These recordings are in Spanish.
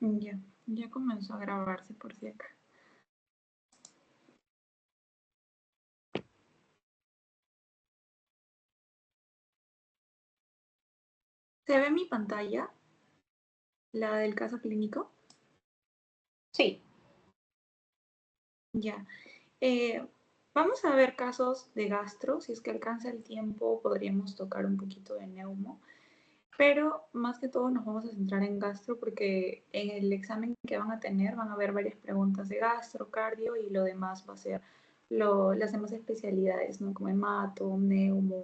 Ya, ya comenzó a grabarse por si acá. ¿Se ve mi pantalla? ¿La del caso clínico? Sí. Ya. Vamos a ver casos de gastro. Si es que alcanza el tiempo, podríamos tocar un poquito de neumo. Pero más que todo nos vamos a centrar en gastro porque en el examen que van a tener van a haber varias preguntas de gastro, cardio y lo demás va a ser las demás especialidades, ¿no? Como hemato, neumo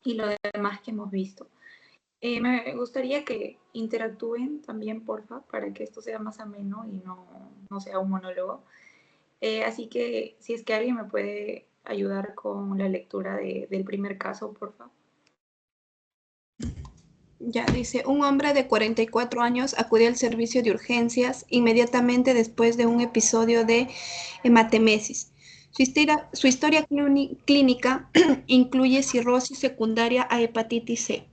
y lo demás que hemos visto. Me gustaría que interactúen también, porfa, para que esto sea más ameno y no sea un monólogo. Así que si es que alguien me puede ayudar con la lectura del primer caso, porfa. Ya dice, un hombre de 44 años acudió al servicio de urgencias inmediatamente después de un episodio de hematemesis. Su historia clínica incluye cirrosis secundaria a hepatitis C.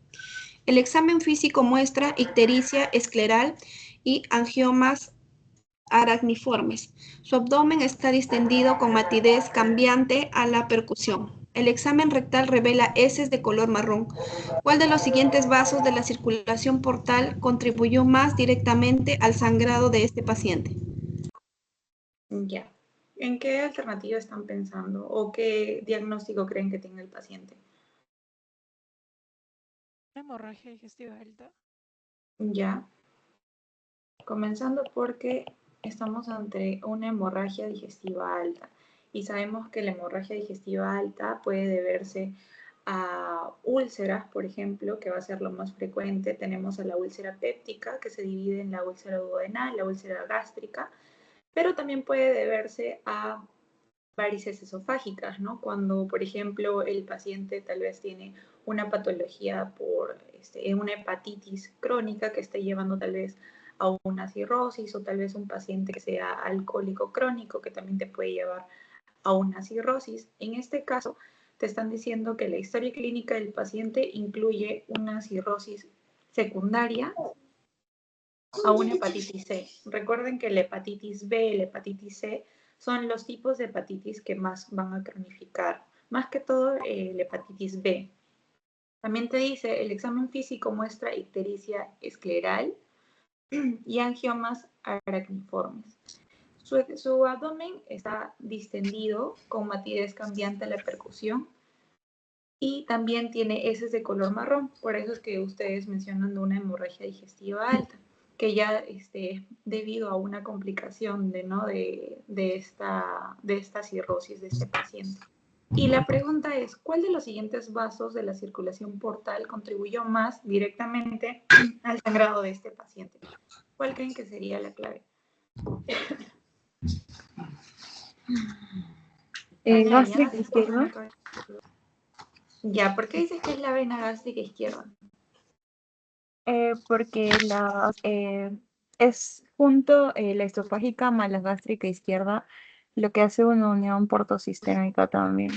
El examen físico muestra ictericia escleral y angiomas aracniformes. Su abdomen está distendido con matidez cambiante a la percusión. El examen rectal revela heces de color marrón. ¿Cuál de los siguientes vasos de la circulación portal contribuyó más directamente al sangrado de este paciente? Ya. ¿En qué alternativa están pensando o qué diagnóstico creen que tiene el paciente? Hemorragia digestiva alta. Ya. Comenzando porque estamos ante una hemorragia digestiva alta y sabemos que la hemorragia digestiva alta puede deberse a úlceras, por ejemplo, que va a ser lo más frecuente. Tenemos a la úlcera péptica, que se divide en la úlcera duodenal, la úlcera gástrica, pero también puede deberse a varices esofágicas, ¿no? Cuando, por ejemplo, el paciente tal vez tiene una patología por una hepatitis crónica que esté llevando tal vez a una cirrosis o tal vez un paciente que sea alcohólico crónico que también te puede llevar a una cirrosis. En este caso, te están diciendo que la historia clínica del paciente incluye una cirrosis secundaria a una hepatitis C. Recuerden que la hepatitis B y la hepatitis C son los tipos de hepatitis que más van a cronificar, más que todo la hepatitis B. También te dice, el examen físico muestra ictericia escleral y angiomas aracniformes. Su abdomen está distendido con matidez cambiante a la percusión y también tiene heces de color marrón, por eso es que ustedes mencionan una hemorragia digestiva alta, que ya debido a una complicación de esta cirrosis de este paciente. Y la pregunta es, ¿cuál de los siguientes vasos de la circulación portal contribuyó más directamente al sangrado de este paciente? ¿Cuál creen que sería la clave? Gástrica izquierda. Ya, ¿por qué dices que es la vena gástrica izquierda? Porque es junto la esofágica más la gástrica izquierda, lo que hace una unión portosistémica también.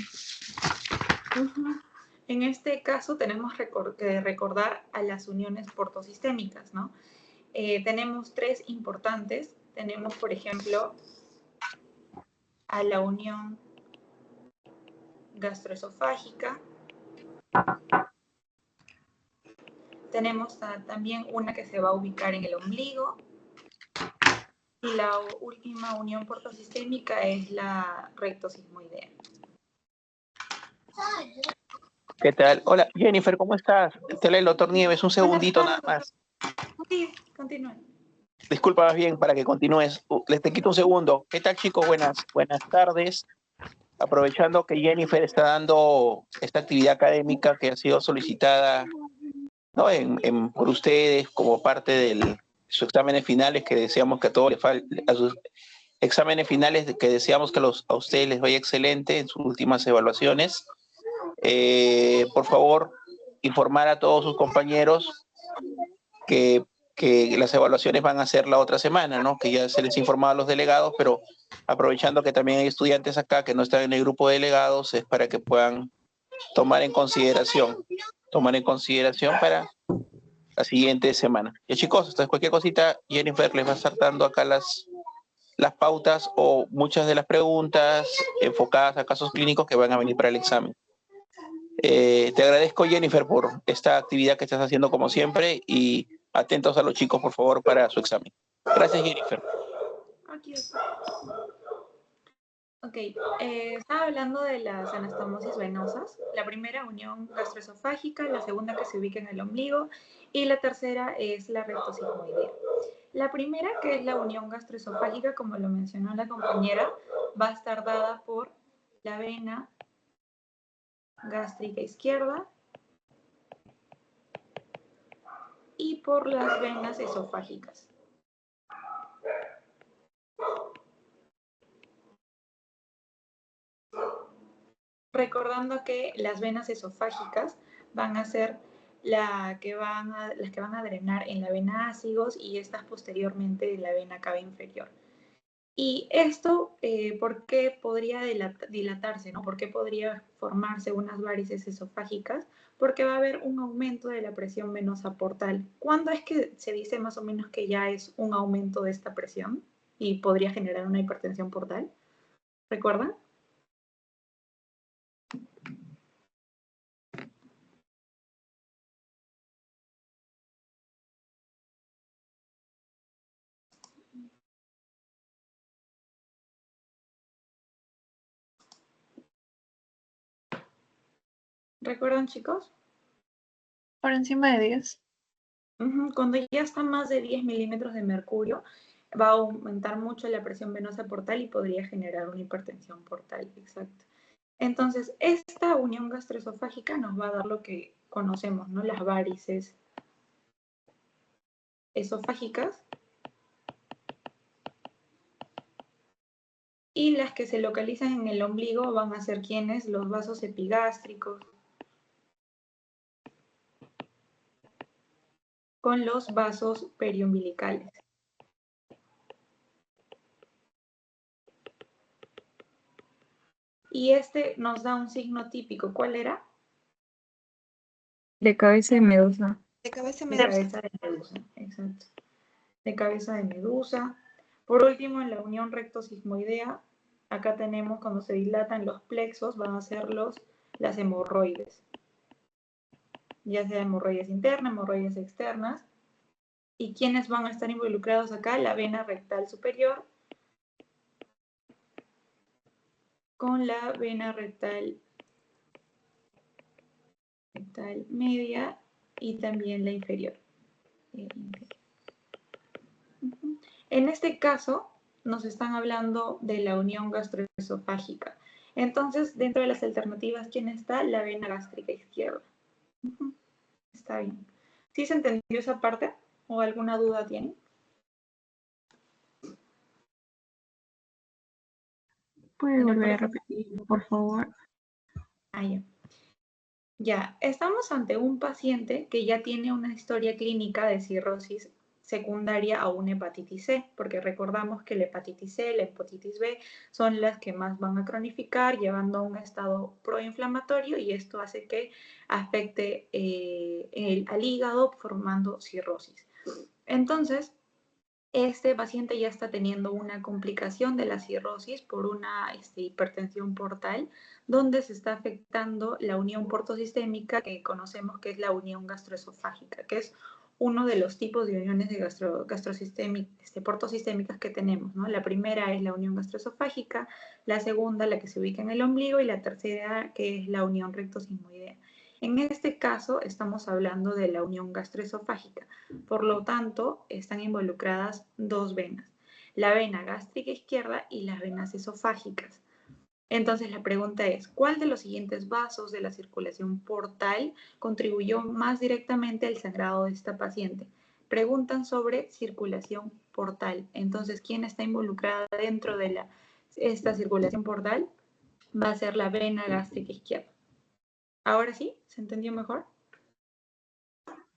En este caso tenemos que recordar a las uniones portosistémicas, ¿no? Tenemos tres importantes. Tenemos, por ejemplo, a la unión gastroesofágica. Tenemos también una que se va a ubicar en el ombligo. Y la última unión portosistémica es la rectosigmoidea. ¿Qué tal? Hola, Jennifer, ¿cómo estás? Te lee el doctor Nieves, un segundito nada más. Sí, continúen. Disculpa más bien para que continúes. Te quito un segundo. ¿Qué tal, chicos? Buenas tardes. Aprovechando que Jennifer está dando esta actividad académica que ha sido solicitada, ¿no? por ustedes como parte de sus exámenes finales, que deseamos que a todos a sus exámenes finales que deseamos que a ustedes les vaya excelente en sus últimas evaluaciones. Por favor, informar a todos sus compañeros que las evaluaciones van a ser la otra semana, ¿no? Que ya se les informado a los delegados, pero aprovechando que también hay estudiantes acá que no están en el grupo de delegados, es para que puedan tomar en consideración para la siguiente semana. Y chicos, entonces cualquier cosita, Jennifer les va a estar dando acá las pautas o muchas de las preguntas enfocadas a casos clínicos que van a venir para el examen. Te agradezco, Jennifer, por esta actividad que estás haciendo como siempre y atentos a los chicos, por favor, para su examen. Gracias, Jennifer. Ok, estaba hablando de las anastomosis venosas. La primera, unión gastroesofágica, la segunda que se ubica en el ombligo y la tercera es la rectosigmoidea. La primera, que es la unión gastroesofágica, como lo mencionó la compañera, va a estar dada por la vena gástrica izquierda y por las venas esofágicas. Recordando que las venas esofágicas van a ser las que van a drenar en la vena ácigos y estas posteriormente en la vena cava inferior. Y esto, ¿por qué podría dilatarse? ¿No? ¿Por qué podría formarse unas varices esofágicas? Porque va a haber un aumento de la presión venosa portal. ¿Cuándo es que se dice más o menos que ya es un aumento de esta presión y podría generar una hipertensión portal? ¿Recuerdan? ¿Recuerdan, chicos? Por encima de 10. Cuando ya está más de 10 milímetros de mercurio, va a aumentar mucho la presión venosa portal y podría generar una hipertensión portal, exacto. Entonces, esta unión gastroesofágica nos va a dar lo que conocemos, ¿no? Las varices esofágicas y las que se localizan en el ombligo van a ser ¿quiénes? Los vasos epigástricos con los vasos periumbilicales. Y este nos da un signo típico. ¿Cuál era? De cabeza de medusa. De cabeza De medusa. cabeza de medusa, exacto. De cabeza de medusa. Por último, en la unión rectosigmoidea, acá tenemos cuando se dilatan los plexos, van a ser las hemorroides. Ya sea hemorroides internas, hemorroides externas. ¿Y quiénes van a estar involucrados acá? La vena rectal superior con la vena rectal media y también la inferior. En este caso, nos están hablando de la unión gastroesofágica. Entonces, dentro de las alternativas, ¿quién está? La vena gástrica izquierda. Está bien. ¿Sí se entendió esa parte? ¿O alguna duda tienen? ¿Puede volver a repetir, por favor? Ya. Ya, estamos ante un paciente que ya tiene una historia clínica de cirrosis secundaria a una hepatitis C, porque recordamos que la hepatitis C, la hepatitis B son las que más van a cronificar, llevando a un estado proinflamatorio y esto hace que afecte al hígado formando cirrosis. Entonces, este paciente ya está teniendo una complicación de la cirrosis por una hipertensión portal, donde se está afectando la unión portosistémica que conocemos que es la unión gastroesofágica, que es uno de los tipos de uniones de portosistémicas que tenemos, ¿no? La primera es la unión gastroesofágica, la segunda la que se ubica en el ombligo y la tercera que es la unión rectosigmoidea. En este caso estamos hablando de la unión gastroesofágica, por lo tanto están involucradas dos venas, la vena gástrica izquierda y las venas esofágicas. Entonces la pregunta es, ¿cuál de los siguientes vasos de la circulación portal contribuyó más directamente al sangrado de esta paciente? Preguntan sobre circulación portal. Entonces, ¿quién está involucrada dentro de esta circulación portal? Va a ser la vena gástrica izquierda. ¿Ahora sí? ¿Se entendió mejor?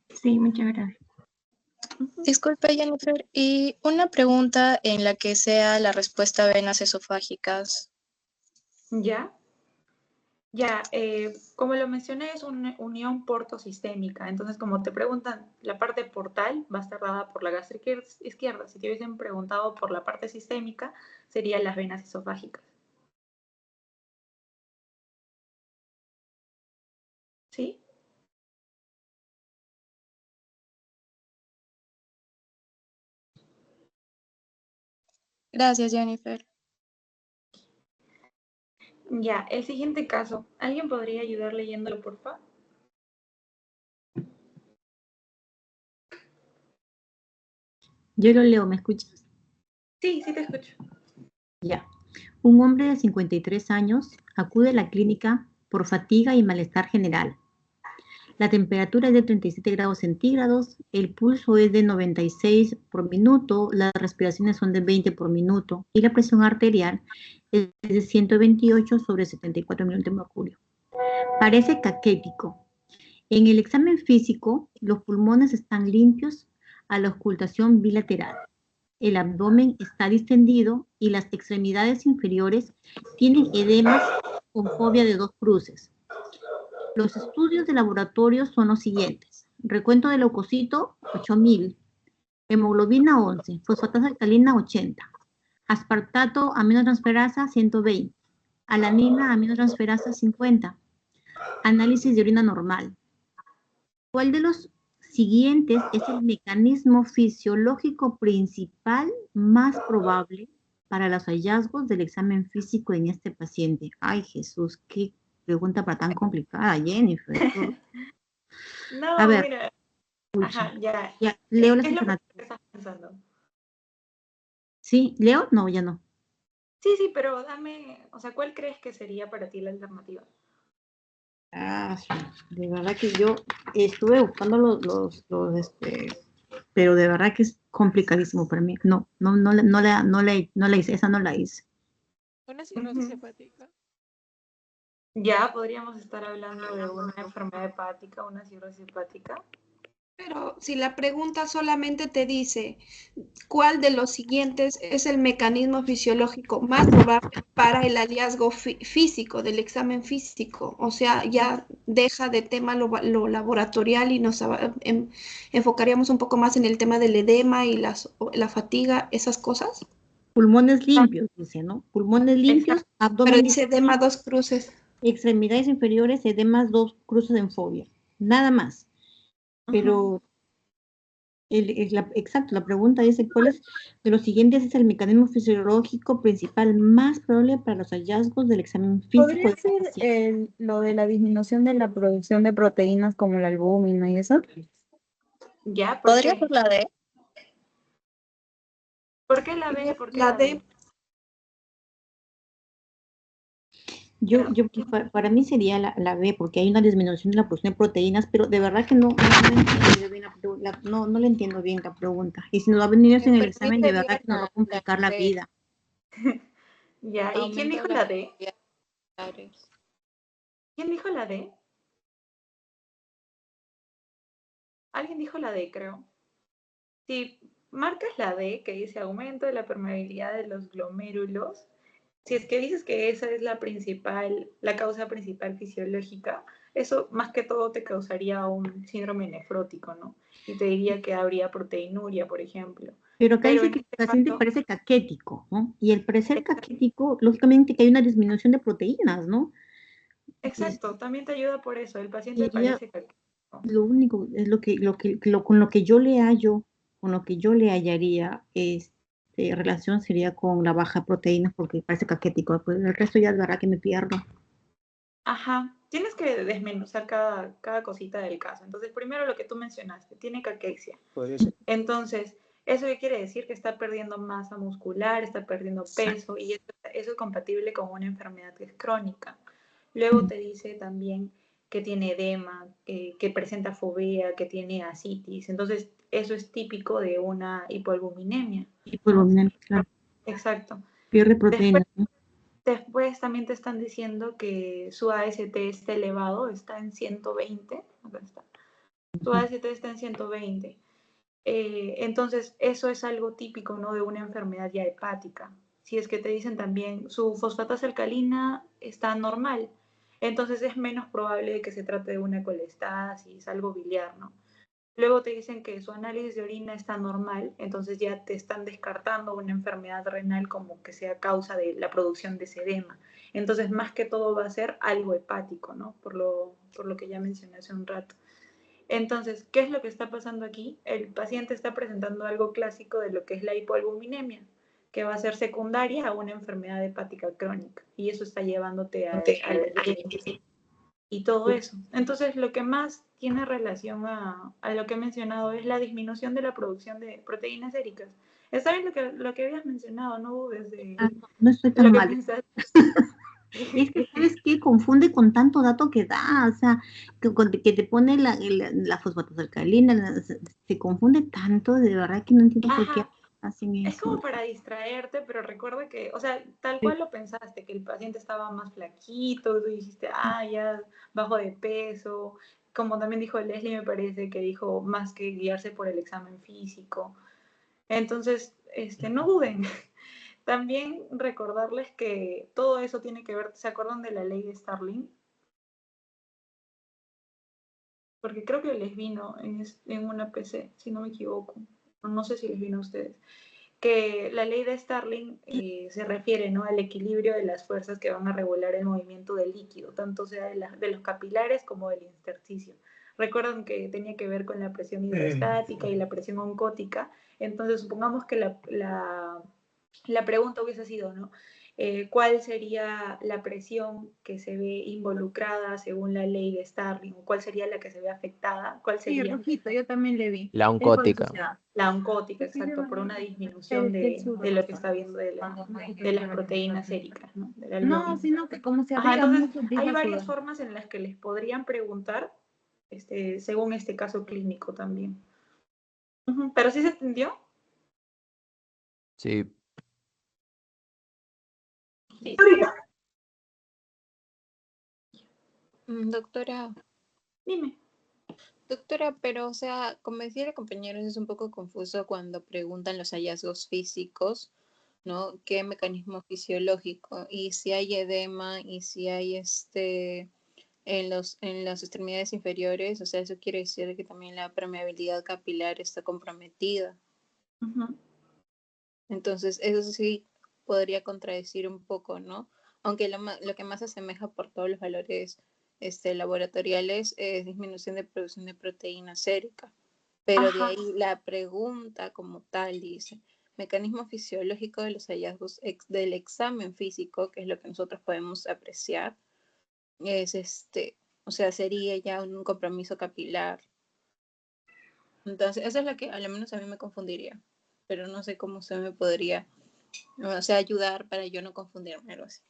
Sí, muchas gracias. Disculpe, Jennifer, y una pregunta en la que sea la respuesta venas esofágicas. ¿Ya? Ya, como lo mencioné, es una unión portosistémica. Entonces, como te preguntan, la parte portal va a estar dada por la gástrica izquierda. Si te hubiesen preguntado por la parte sistémica, serían las venas esofágicas. ¿Sí? Gracias, Jennifer. Ya, el siguiente caso. ¿Alguien podría ayudar leyéndolo, por favor? Yo lo leo, ¿me escuchas? Sí, sí te escucho. Ya. Un hombre de 53 años acude a la clínica por fatiga y malestar general. La temperatura es de 37 grados centígrados, el pulso es de 96 por minuto, las respiraciones son de 20 por minuto y la presión arterial es de 128 sobre 74 milímetros de mercurio. Parece caquético. En el examen físico, los pulmones están limpios a la auscultación bilateral. El abdomen está distendido y las extremidades inferiores tienen edemas con fobia de 2 cruces. Los estudios de laboratorio son los siguientes. Recuento de leucocito, 8000. Hemoglobina, 11. Fosfatasa alcalina, 80. Aspartato aminotransferasa, 120. Alanina aminotransferasa, 50. Análisis de orina normal. ¿Cuál de los siguientes es el mecanismo fisiológico principal más probable para los hallazgos del examen físico en este paciente? Ay, Jesús, qué pregunta para tan complicada, Jennifer. No, A ver, mira. escucha. Ajá, ya. Ya, leo las ¿Qué es lo primero alternativas. que estás pensando? ¿Sí? ¿Leo? No, ya no. Sí, sí, pero dame, o sea, ¿cuál crees que sería para ti la alternativa? Ah, sí, de verdad que yo estuve buscando pero de verdad que es complicadísimo para mí. No la hice, esa no la hice. Una cirrosis hepática. Ya podríamos estar hablando de una enfermedad hepática, una cirrosis hepática. Pero si la pregunta solamente te dice cuál de los siguientes es el mecanismo fisiológico más probable para el hallazgo físico del examen físico, o sea, ya deja de tema lo laboratorial y nos enfocaríamos un poco más en el tema del edema y la fatiga, esas cosas. Pulmones limpios, dice, ¿no? Pulmones limpios, Exacto. Pero abdomen dice edema dos cruces. extremidades inferiores, edemas, 2 cruces en fobia. Nada más. Pero, exacto, la pregunta dice, ¿cuál es de los siguientes es el mecanismo fisiológico principal más probable para los hallazgos del examen físico ¿Podría de ser paciente? lo de la disminución de la producción de proteínas como la albúmina y eso? Ya, ¿por ¿Podría qué? ser la D? ¿Por qué la B? ¿Por qué La la D, D? Pero, Para mí sería la B, porque hay una disminución de la producción de proteínas, pero de verdad que no entiendo bien no le entiendo bien la pregunta. Y si nos va a venir eso en Me el examen, de permite verdad bien que nos va a complicar la D. vida. ya, ¿y quién Aumento dijo de la las D? actividades. ¿Quién dijo la D? Alguien dijo la D, creo. Si marcas la D, que dice aumento de la permeabilidad de los glomérulos, si es que dices que esa es la principal, la causa principal fisiológica, eso más que todo te causaría un síndrome nefrótico, ¿no? Y te diría que habría proteinuria, por ejemplo. Pero acá Pero dice en que el este paciente caso, parece caquético, ¿no? Y el parecer caquético, lógicamente que hay una disminución de proteínas, ¿no? Entonces, exacto, también te ayuda por eso. El paciente sería parece que... lo único, es con lo que yo le hallo, con lo que yo le hallaría, relación sería con la baja de proteínas, porque parece caquético, pues el resto ya es verdad que me pierdo. Ajá, tienes que desmenuzar cada cosita del caso. Entonces, primero lo que tú mencionaste, tiene caquexia. Entonces, ¿eso qué quiere decir? Que está perdiendo masa muscular, está perdiendo peso y eso es compatible con una enfermedad que es crónica. Luego te dice también que tiene edema, que presenta fobia, que tiene ascitis. Entonces, eso es típico de una hipoalbuminemia, Y por lo ¿no? menos, claro, Exacto. pierde Después, proteínas, ¿no? después también te están diciendo que su AST está elevado, está en 120. Acá está. Su AST está en 120. Entonces, eso es algo típico, ¿no? De una enfermedad ya hepática. Si es que te dicen también, su fosfatasa alcalina está normal. Entonces es menos probable de que se trate de una colestasis, algo biliar, ¿no? Luego te dicen que su análisis de orina está normal, entonces ya te están descartando una enfermedad renal como que sea causa de la producción de ese edema. Entonces, más que todo va a ser algo hepático, ¿no? Por lo que ya mencioné hace un rato. Entonces, ¿qué es lo que está pasando aquí? El paciente está presentando algo clásico de lo que es la hipoalbuminemia, que va a ser secundaria a una enfermedad hepática crónica, y eso está llevándote a y todo eso. Entonces, lo que más tiene relación a lo que he mencionado es la disminución de la producción de proteínas séricas. Está bien lo que habías mencionado, no dudes de No estoy lo tan que mal. pensaste. Es que, ¿sabes qué? Confunde con tanto dato que da, o sea, que te pone la fosfatasa-alcalina, se confunde tanto, de verdad que no entiendo por qué Ajá, hacen es eso. como para distraerte, pero recuerda que, o sea, tal cual lo pensaste, que el paciente estaba más flaquito, tú dijiste, ah, ya bajo de peso, como también dijo Leslie, me parece que dijo más que guiarse por el examen físico. Entonces, no duden. También recordarles que todo eso tiene que ver, ¿se acuerdan de la ley de Starling? Porque creo que les vino en una PC, si no me equivoco. No sé si les vino a ustedes. Que la ley de Starling se refiere, ¿no?, al equilibrio de las fuerzas que van a regular el movimiento del líquido, tanto sea de los capilares como del intersticio. Recuerdan que tenía que ver con la presión hidrostática y la presión oncótica. Entonces, supongamos que la pregunta hubiese sido, ¿no? ¿Cuál sería la presión que se ve involucrada según la ley de Starling? ¿Cuál sería la que se ve afectada? ¿Cuál Sí, sería? rojito, yo también le vi. La Es por oncótica. sociedad. La oncótica, exacto, por una disminución de lo que está viendo de las proteínas séricas, ¿no? De la No, albúmina. sino que como se Ajá, arriesga entonces mucho, hay empieza a varias sudar. formas en las que les podrían preguntar, según este caso clínico también. ¿Pero sí se entendió? Sí. Sí. Doctora, Dime. doctora, pero o sea, como decía la compañera, es un poco confuso cuando preguntan los hallazgos físicos, ¿no? ¿Qué mecanismo fisiológico? Y si hay edema y si hay en las extremidades inferiores, o sea, eso quiere decir que también la permeabilidad capilar está comprometida. Entonces, eso sí podría contradecir un poco, ¿no? Aunque lo que más asemeja por todos los valores laboratoriales es disminución de producción de proteína sérica. Pero de Ajá. ahí la pregunta como tal dice, mecanismo fisiológico de los hallazgos del examen físico, que es lo que nosotros podemos apreciar, es o sea, sería ya un compromiso capilar. Entonces, eso es lo que al menos a mí me confundiría, pero no sé cómo se me podría, o sea, ayudar para yo no confundirme, algo así.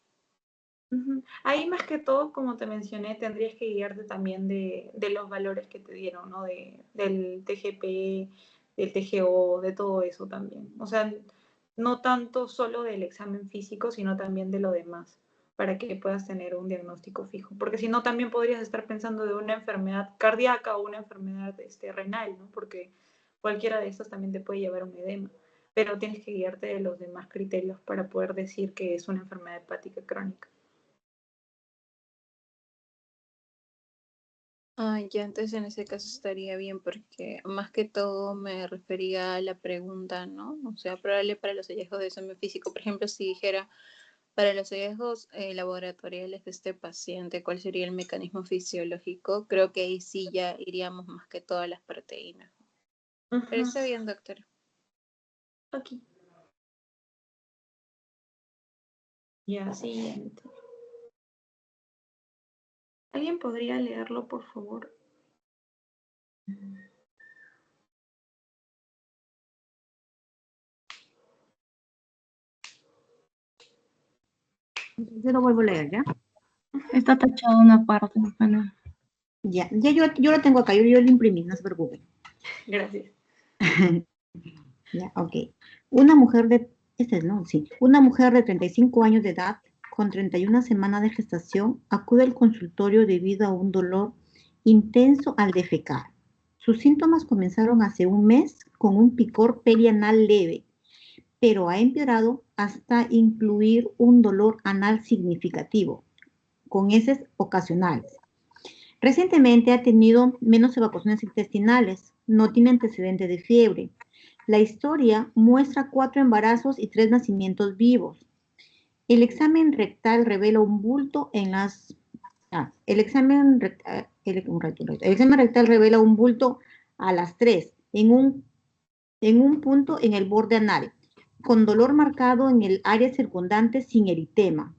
Ahí más que todo, como te mencioné, tendrías que guiarte también de los valores que te dieron, ¿no? Del TGP, del TGO, de todo eso también. O sea, no tanto solo del examen físico, sino también de lo demás, para que puedas tener un diagnóstico fijo. Porque si no, también podrías estar pensando de una enfermedad cardíaca o una enfermedad renal, ¿no? Porque cualquiera de estos también te puede llevar a un edema. Pero tienes que guiarte de los demás criterios para poder decir que es una enfermedad hepática crónica. Ah, ya, entonces en ese caso estaría bien porque más que todo me refería a la pregunta, ¿no? O sea, probable para los hallazgos de examen físico. Por ejemplo, si dijera para los hallazgos laboratoriales de este paciente, ¿cuál sería el mecanismo fisiológico? Creo que ahí sí ya iríamos más que todas las proteínas. Pero está bien, doctor. Aquí. Ya, siguiente. ¿Alguien podría leerlo, por favor? Yo lo vuelvo a leer, ¿ya? Está tachado una parte, Ana. Ya yo lo tengo acá, yo lo imprimí, no se preocupen. Gracias. Ya, ok. Una mujer de, una mujer de 35 años de edad, con 31 semanas de gestación, acude al consultorio debido a un dolor intenso al defecar. Sus síntomas comenzaron hace un mes con un picor perianal leve, pero ha empeorado hasta incluir un dolor anal significativo, con heces ocasionales. Recientemente ha tenido menos evacuaciones intestinales, no tiene antecedentes de fiebre. La historia muestra 4 embarazos y 3 nacimientos vivos. El examen rectal revela un bulto en las... el examen rectal revela un bulto a las 3 en un punto en el borde anal, con dolor marcado en el área circundante sin eritema.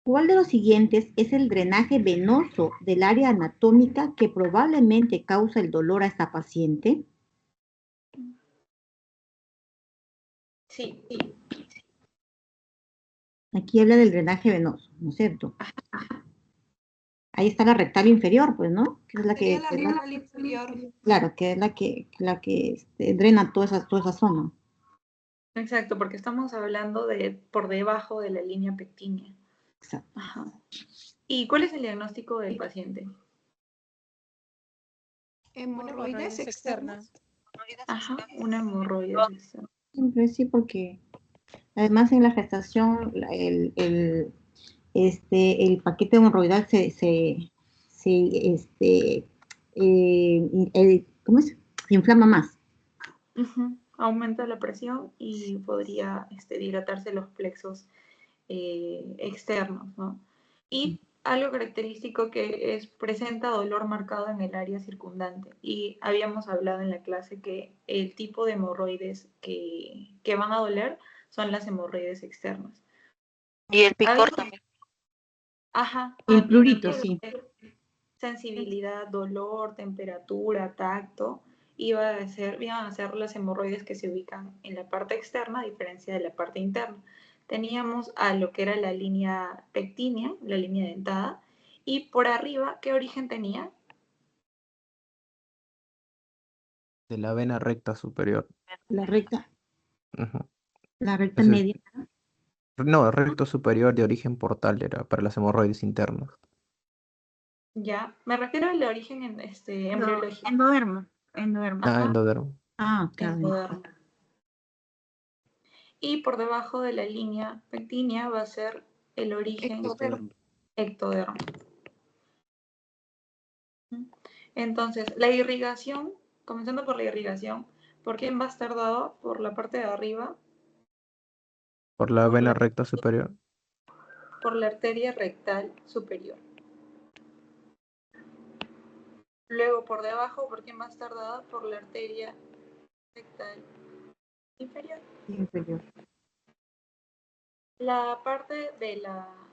¿Cuál de los siguientes es el drenaje venoso del área anatómica que probablemente causa el dolor a esta paciente? Sí. Aquí habla del drenaje venoso, ¿no es cierto? Ahí está la rectal inferior, pues, ¿no? Que es la que, Sería la rectal inferior. claro, que es la que drena toda esa zona. Exacto, porque estamos hablando de por debajo de la línea pectínea. Exacto. Ajá. ¿Y cuál es el diagnóstico del paciente? Hemorroides externas. Ajá, una hemorroides externa. Siempre sí, porque además en la gestación el paquete hemorroidal ¿cómo es? Se inflama más. Ujú. Aumenta la presión y podría dilatarse los plexos externos, ¿no? Y algo característico que presenta dolor marcado en el área circundante. Y habíamos hablado en la clase que el tipo de hemorroides que van a doler son las hemorroides externas. Y el picor también. Ajá. El prurito, sí. Sensibilidad, dolor, temperatura, tacto, iban a ser las hemorroides que se ubican en la parte externa, a diferencia de la parte interna. Teníamos a lo que era la línea pectínea, la línea dentada, y por arriba, ¿qué origen tenía? De la vena recta superior. La recta. Ujú. La recta Ese- media. No, recto superior de origen portal era para las hemorroides internas. Ya, me refiero al origen embriológico. Endodermo. Ajá. Endodermo. Claro. Endodermo. Y por debajo de la línea pectínea va a ser el origen ectodermo. Entonces, la irrigación, comenzando por la irrigación, ¿por quién va a estar dado? Por la parte de arriba, Por la vena recta superior. por la arteria rectal superior. Luego, por debajo, ¿por quién va a estar dada? Por la arteria rectal inferior. Inferior. La parte de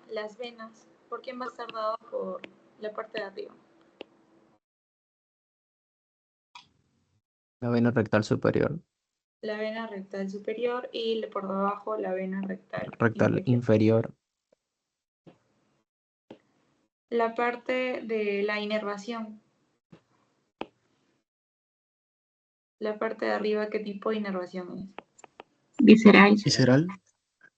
las venas, ¿por quién va a estar dado? Por la parte de arriba. La vena rectal superior. La vena rectal superior y por debajo la vena rectal Rectal inferior. inferior. La parte de la inervación. La parte de arriba, ¿qué tipo de inervación es? Visceral. Visceral.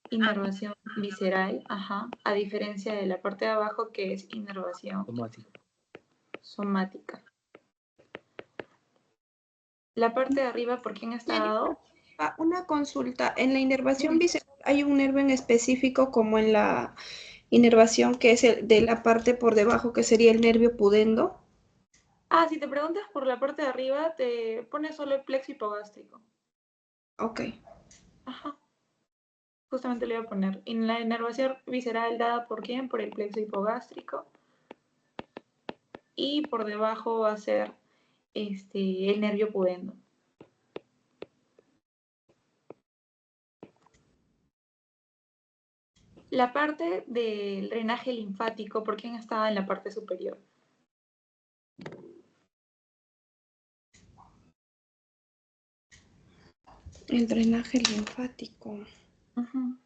Inervación visceral, ajá, a diferencia de la parte de abajo que es inervación somática. La parte de arriba, ¿por quién está dado? Una consulta. En la inervación visceral hay un nervio en específico como en la inervación que es el de la parte por debajo que sería el nervio pudendo. Ah, si te preguntas por la parte de arriba, te pones solo el plexo hipogástrico. Ok. Ajá. Justamente le voy a poner. En la inervación visceral dada por quién? Por el plexo hipogástrico. Y por debajo va a ser el nervio pudendo. La parte del drenaje linfático, ¿por quién estaba en la parte superior? El drenaje linfático. Uh-huh.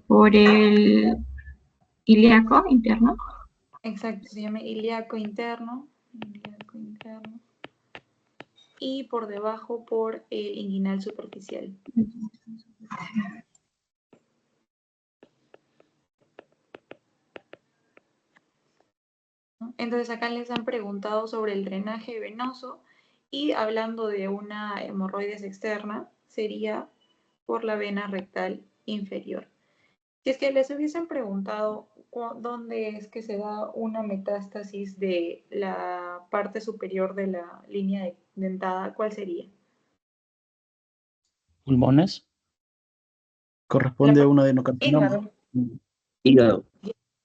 Por el ilíaco interno. Exacto, se llama ilíaco interno. Y por debajo por el inguinal superficial. Entonces acá les han preguntado sobre el drenaje venoso y hablando de una hemorroides externa sería por la vena rectal inferior. Si es que les hubiesen preguntado dónde es que se da una metástasis de la parte superior de la línea dentada, ¿cuál sería? Pulmones. La Corresponde a un adenocarcinoma. hígado. Hígado.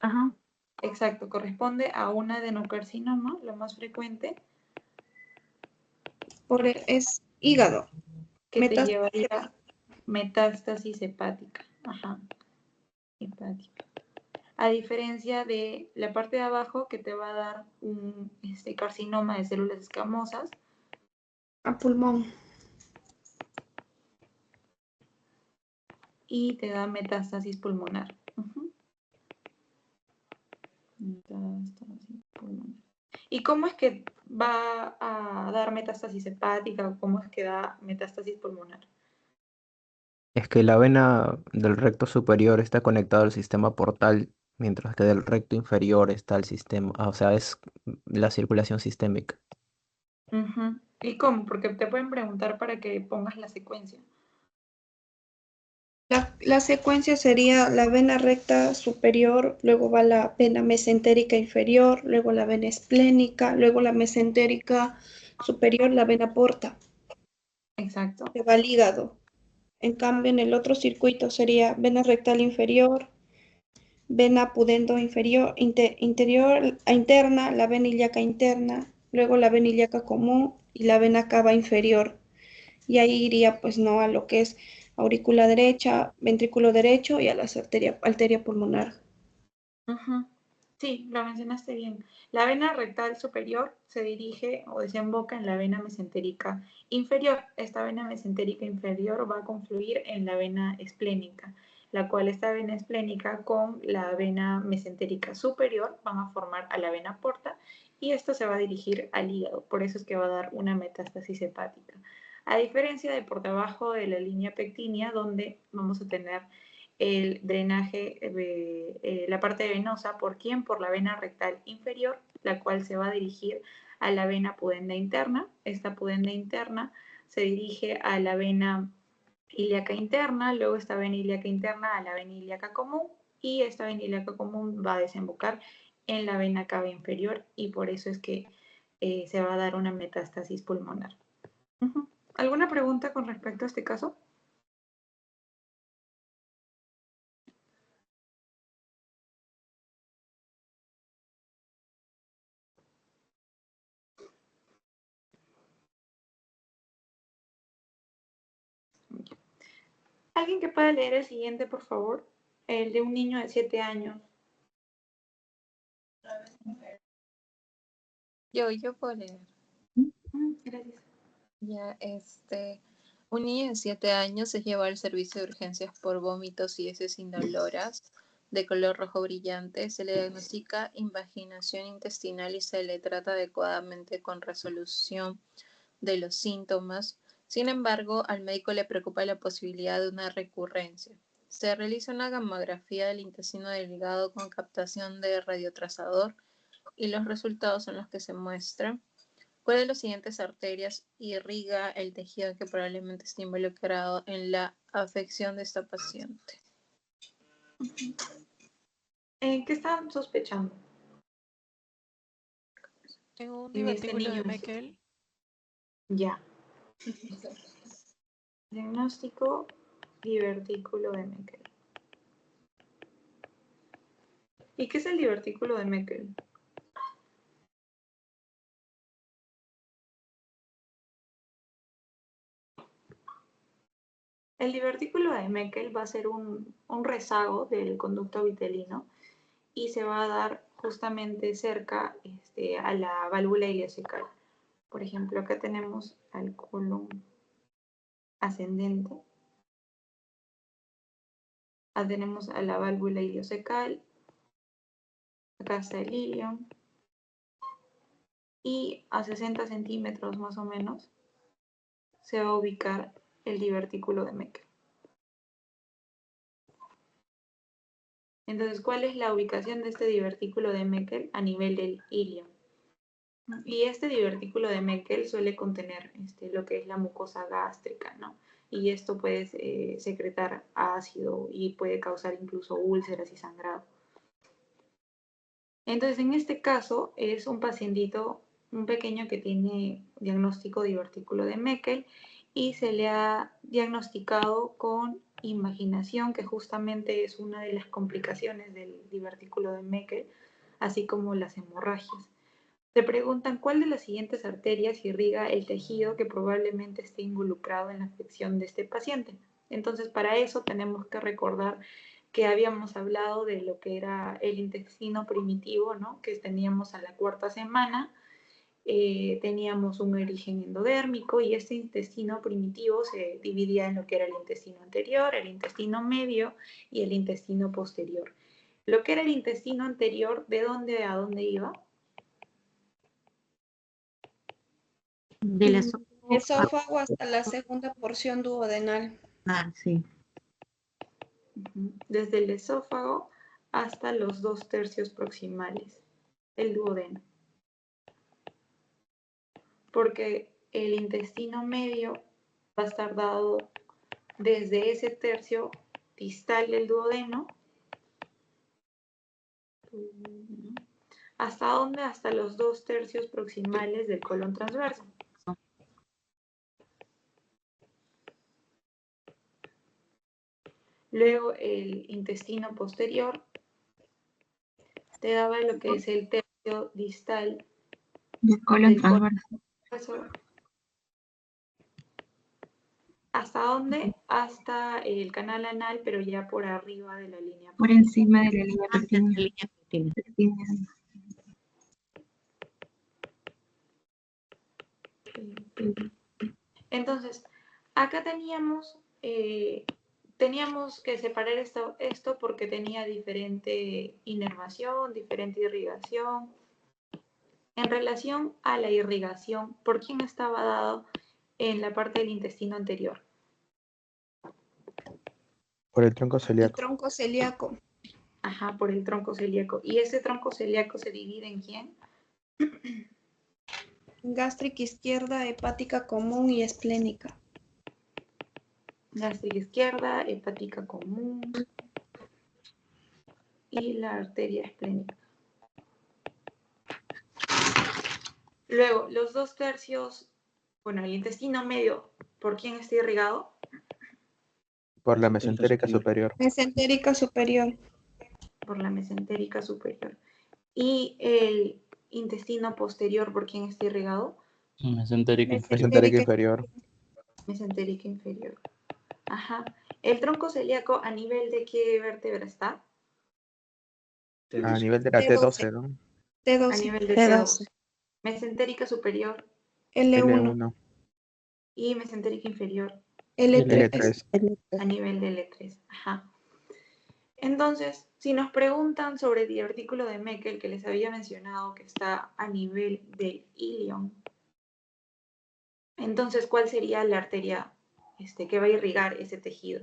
Ajá, exacto, corresponde a un adenocarcinoma, lo más frecuente, Es hígado. que te Metástasis. llevaría metástasis hepática. Ajá, hepática. A diferencia de la parte de abajo que te va a dar un carcinoma de células escamosas. A pulmón. Y te da metástasis pulmonar. Metástasis pulmonar. ¿Y cómo es que va a dar metástasis hepática o cómo es que da metástasis pulmonar? Es que la vena del recto superior está conectada al sistema portal, mientras que del recto inferior está el sistema, o sea, es la circulación sistémica. ¿Y cómo? Porque te pueden preguntar para que pongas la secuencia. La secuencia sería la vena recta superior, luego va la vena mesentérica inferior, luego la vena esplénica, luego la mesentérica superior, la vena porta. Exacto. Se va al hígado. En cambio, en el otro circuito sería vena rectal inferior, vena pudendo inferior, interior a interna, la vena ilíaca interna, luego la vena ilíaca común y la vena cava inferior. Y ahí iría pues no a lo que es aurícula derecha, ventrículo derecho y a la arteria pulmonar. Sí, lo mencionaste bien. La vena rectal superior se dirige o desemboca en la vena mesentérica inferior. Esta vena mesentérica inferior va a confluir en la vena esplénica, la cual esta vena esplénica con la vena mesentérica superior van a formar a la vena porta y esto se va a dirigir al hígado. Por eso es que va a dar una metástasis hepática. A diferencia de por debajo de la línea pectínea, donde vamos a tener el drenaje de la parte venosa, ¿por quién? Por la vena rectal inferior, la cual se va a dirigir a la vena pudenda interna. Esta pudenda interna se dirige a la vena ilíaca interna, luego esta vena ilíaca interna a la vena ilíaca común y esta vena ilíaca común va a desembocar en la vena cava inferior y por eso es que se va a dar una metástasis pulmonar. ¿Alguna pregunta con respecto a este caso? ¿Alguien que pueda leer el siguiente, por favor? El de un niño de 7 años. Yo puedo leer. Gracias. Ya, un niño de 7 años se lleva al servicio de urgencias por vómitos y heces indoloras de color rojo brillante. Se le diagnostica invaginación intestinal y se le trata adecuadamente con resolución de los síntomas. Sin embargo, al médico le preocupa la posibilidad de una recurrencia. Se realiza una gamografía del intestino delgado con captación de radiotrazador y los resultados son los que se muestran. ¿Cuál de las siguientes arterias irriga el tejido que probablemente esté involucrado en la afección de esta paciente? ¿Qué están sospechando? En un En este divertículo de niño. Meckel. Ya. Diagnóstico, divertículo de Meckel. ¿Y qué es el divertículo de Meckel? El divertículo de Meckel va a ser un rezago del conducto vitelino y se va a dar justamente cerca a la válvula ileocecal. Por ejemplo, acá tenemos al colon ascendente. Acá tenemos a la válvula ileocecal. Acá está el ilion. Y a 60 centímetros más o menos se va a ubicar el divertículo de Meckel. Entonces, ¿cuál es la ubicación de este divertículo de Meckel a nivel del ilion? Y este divertículo de Meckel suele contener lo que es la mucosa gástrica, ¿no? y esto puede secretar ácido y puede causar incluso úlceras y sangrado. Entonces, en este caso es un pacientito, un pequeño que tiene diagnóstico de divertículo de Meckel y se le ha diagnosticado con invaginación, que justamente es una de las complicaciones del divertículo de Meckel, así como las hemorragias. Se preguntan cuál de las siguientes arterias irriga el tejido que probablemente esté involucrado en la afección de este paciente. Entonces, para eso tenemos que recordar que habíamos hablado de lo que era el intestino primitivo, ¿no? Que teníamos a la 4ª semana, teníamos un origen endodérmico y este intestino primitivo se dividía en lo que era el intestino anterior, el intestino medio y el intestino posterior. Lo que era el intestino anterior, ¿de dónde a dónde iba? Del Esófago hasta la segunda porción duodenal. sí. Desde el esófago hasta los 2/3 proximales, el duodeno. Porque el intestino medio va a estar dado desde ese tercio distal del duodeno. ¿Hasta dónde? Hasta los 2/3 proximales del colon transverso. Luego el intestino posterior te daba lo que es el tercio distal del colon transverso. ¿Hasta dónde? Hasta el canal anal, pero ya por arriba de la línea. Por encima de la línea pectinea. Entonces, acá teníamos que separar esto porque tenía diferente inervación, diferente irrigación. En relación a la irrigación, ¿por quién estaba dado en la parte del intestino anterior? Por el tronco celíaco. El tronco celíaco. Ajá, por el tronco celíaco. ¿Y ese tronco celíaco se divide en quién? Gástrica izquierda, hepática común y esplénica. Gástrica izquierda, hepática común y la arteria esplénica. Luego, los 2/3, bueno, el intestino medio, ¿por quién está irrigado? Por la mesentérica superior. Mesentérica superior. Por la mesentérica superior. ¿Y el intestino posterior, por quién está irrigado? Mesentérica inferior. Mesentérica inferior. Ajá. ¿El tronco celíaco a nivel de qué vértebra está? A nivel de la T12, ¿no? T12. A nivel de T12. Mesentérica superior. L1. Y mesentérica inferior. L3. A nivel de L3. Ajá. Entonces, si nos preguntan sobre el divertículo de Meckel, que les había mencionado que está a nivel del ilion, entonces, ¿cuál sería la arteria que va a irrigar ese tejido?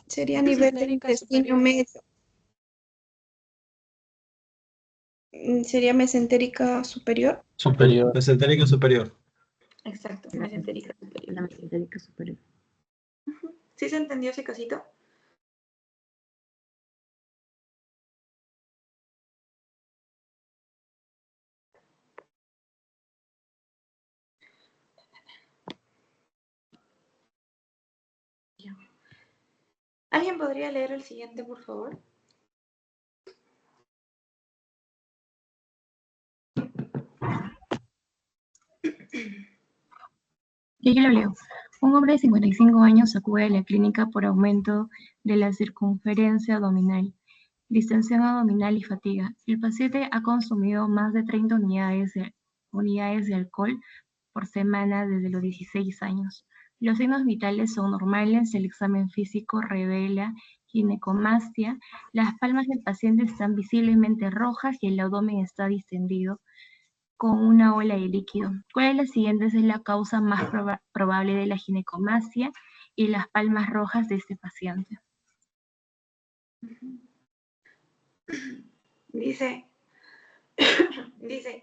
Sería a nivel del intestino medio. ¿Sería mesentérica superior? Mesentérica superior. Exacto, mesentérica superior. La mesentérica superior. ¿Sí se entendió ese casito? ¿Alguien podría leer el siguiente, por favor? Yo lo leo. Un hombre de 55 años acude a la clínica por aumento de la circunferencia abdominal, distensión abdominal y fatiga. El paciente ha consumido más de 30 unidades de alcohol por semana desde los 16 años. Los signos vitales son normales, el examen físico revela ginecomastia, las palmas del paciente están visiblemente rojas y el abdomen está distendido con una ola de líquido. ¿Cuál de las siguientes es la causa más probable de la ginecomastia y las palmas rojas de este paciente? Dice